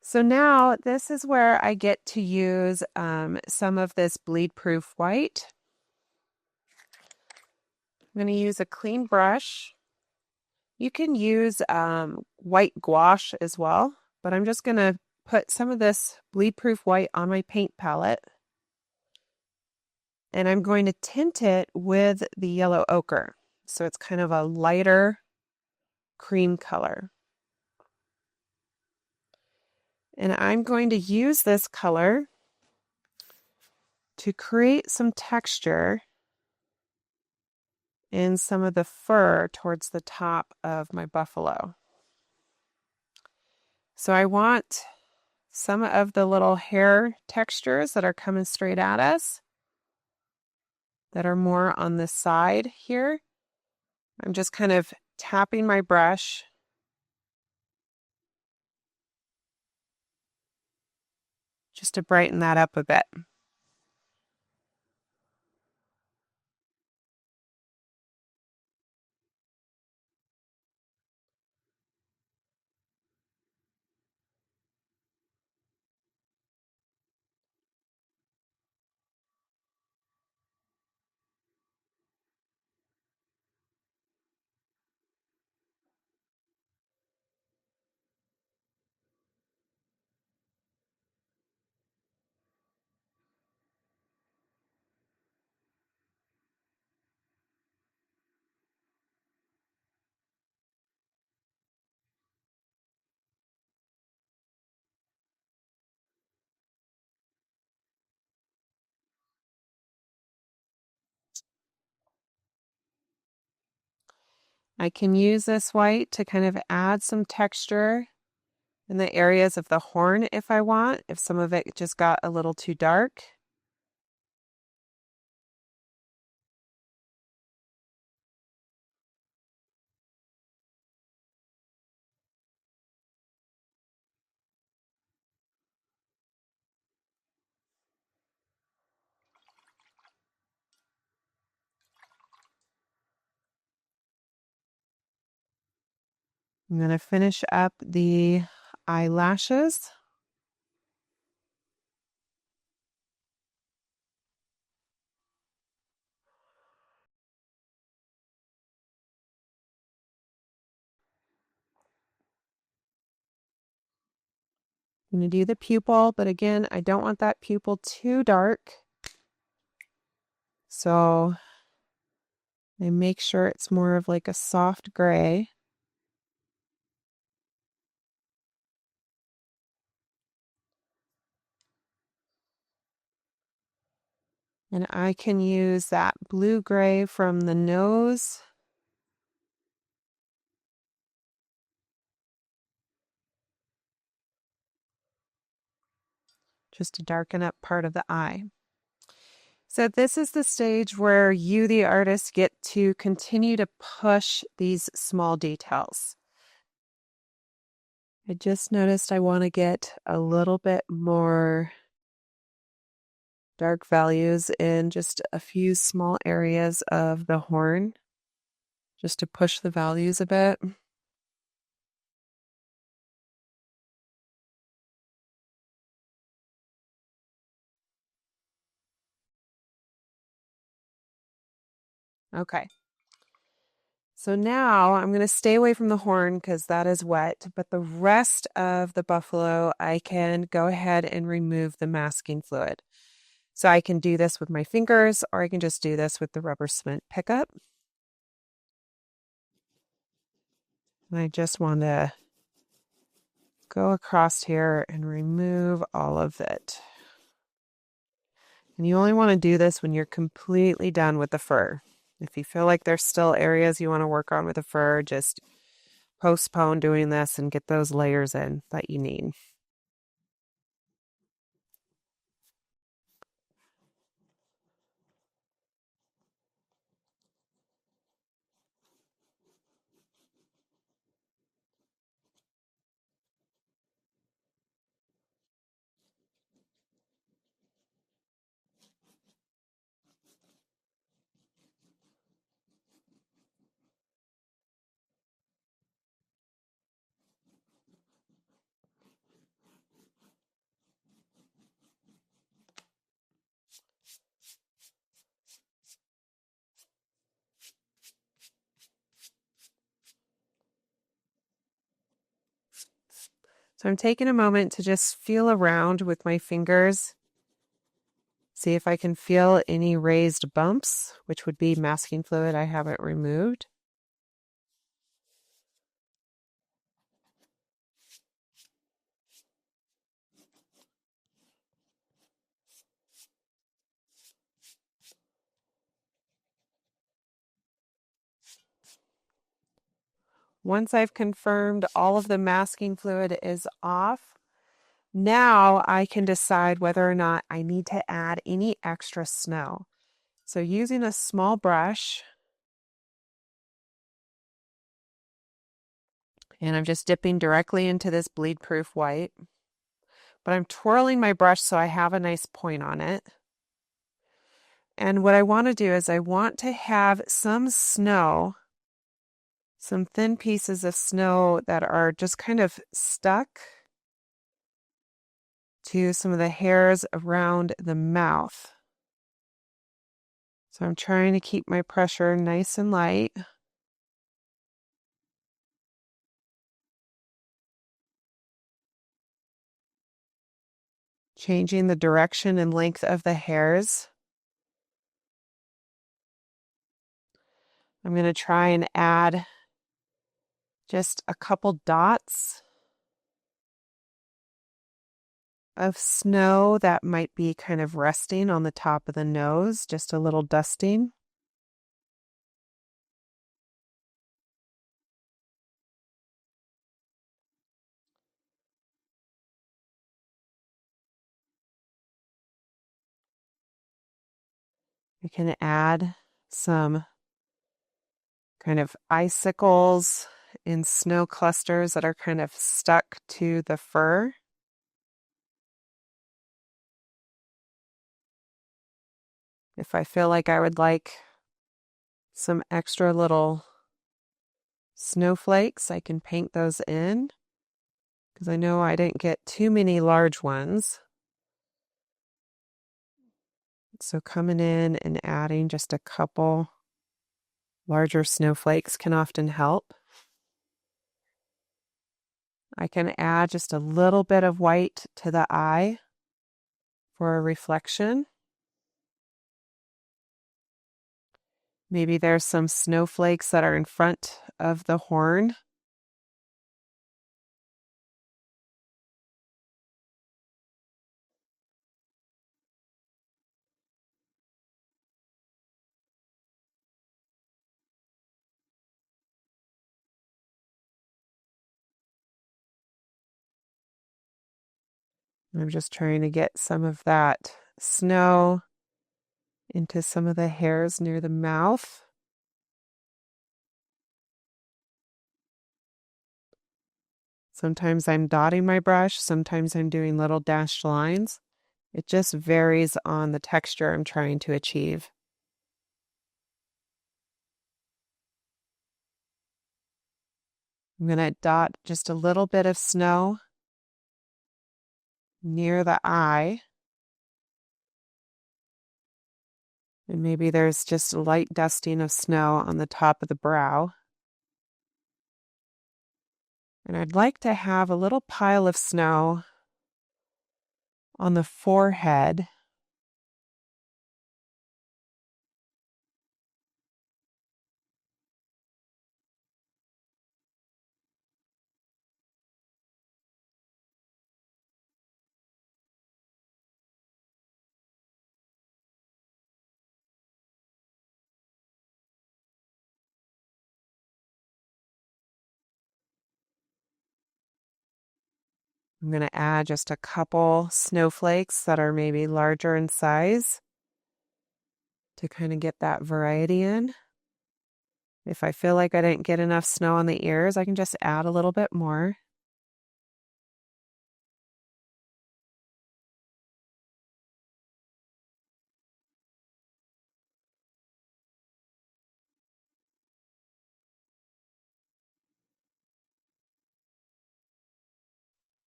So now this is where I get to use some of this bleed-proof white. I'm going to use a clean brush. You can use white gouache as well, but I'm just going to put some of this bleed-proof white on my paint palette. And I'm going to tint it with the yellow ochre. So it's kind of a lighter cream color. And I'm going to use this color to create some texture in some of the fur towards the top of my buffalo. So I want some of the little hair textures that are coming straight at us, that are more on the side here. I'm just kind of tapping my brush just to brighten that up a bit. I can use this white to kind of add some texture in the areas of the horn if I want, if some of it just got a little too dark. I'm going to finish up the eyelashes. I'm going to do the pupil, but again, I don't want that pupil too dark. So I make sure it's more of like a soft gray. And I can use that blue-gray from the nose just to darken up part of the eye. So this is the stage where you, the artist, get to continue to push these small details. I just noticed I want to get a little bit more dark values in just a few small areas of the horn, just to push the values a bit. Okay. So now I'm going to stay away from the horn because that is wet, but the rest of the buffalo, I can go ahead and remove the masking fluid. So I can do this with my fingers, or I can just do this with the rubber cement pickup. And I just want to go across here and remove all of it. And you only want to do this when you're completely done with the fur. If you feel like there's still areas you want to work on with the fur, just postpone doing this and get those layers in that you need. So I'm taking a moment to just feel around with my fingers, see if I can feel any raised bumps, which would be masking fluid I haven't removed. Once I've confirmed all of the masking fluid is off, now I can decide whether or not I need to add any extra snow. So using a small brush, and I'm just dipping directly into this bleed-proof white, but I'm twirling my brush so I have a nice point on it. And what I want to do is I want to have some snow, some thin pieces of snow that are just kind of stuck to some of the hairs around the mouth. So I'm trying to keep my pressure nice and light. Changing the direction and length of the hairs. I'm going to try and add just a couple dots of snow that might be kind of resting on the top of the nose, just a little dusting. I can add some kind of icicles in snow clusters that are kind of stuck to the fur. If I feel like I would like some extra little snowflakes, I can paint those in because I know I didn't get too many large ones. So coming in and adding just a couple larger snowflakes can often help. I can add just a little bit of white to the eye for a reflection. Maybe there's some snowflakes that are in front of the horn. I'm just trying to get some of that snow into some of the hairs near the mouth. Sometimes I'm dotting my brush, sometimes I'm doing little dashed lines. It just varies on the texture I'm trying to achieve. I'm going to dot just a little bit of snow near the eye. And maybe there's just a light dusting of snow on the top of the brow. And I'd like to have a little pile of snow on the forehead. I'm going to add just a couple snowflakes that are maybe larger in size to kind of get that variety in. If I feel like I didn't get enough snow on the ears, I can just add a little bit more.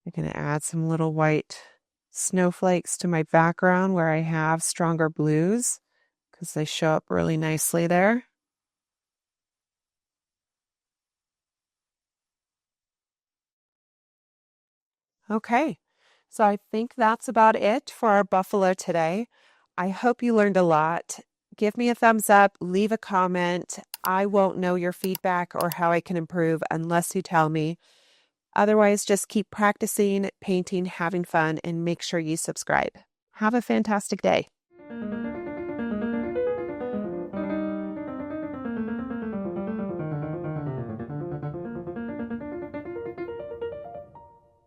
I'm going to add some little white snowflakes to my background where I have stronger blues because they show up really nicely there. Okay, so I think that's about it for our buffalo today. I hope you learned a lot. Give me a thumbs up, leave a comment. I won't know your feedback or how I can improve unless you tell me. Otherwise, just keep practicing, painting, having fun, and make sure you subscribe. Have a fantastic day.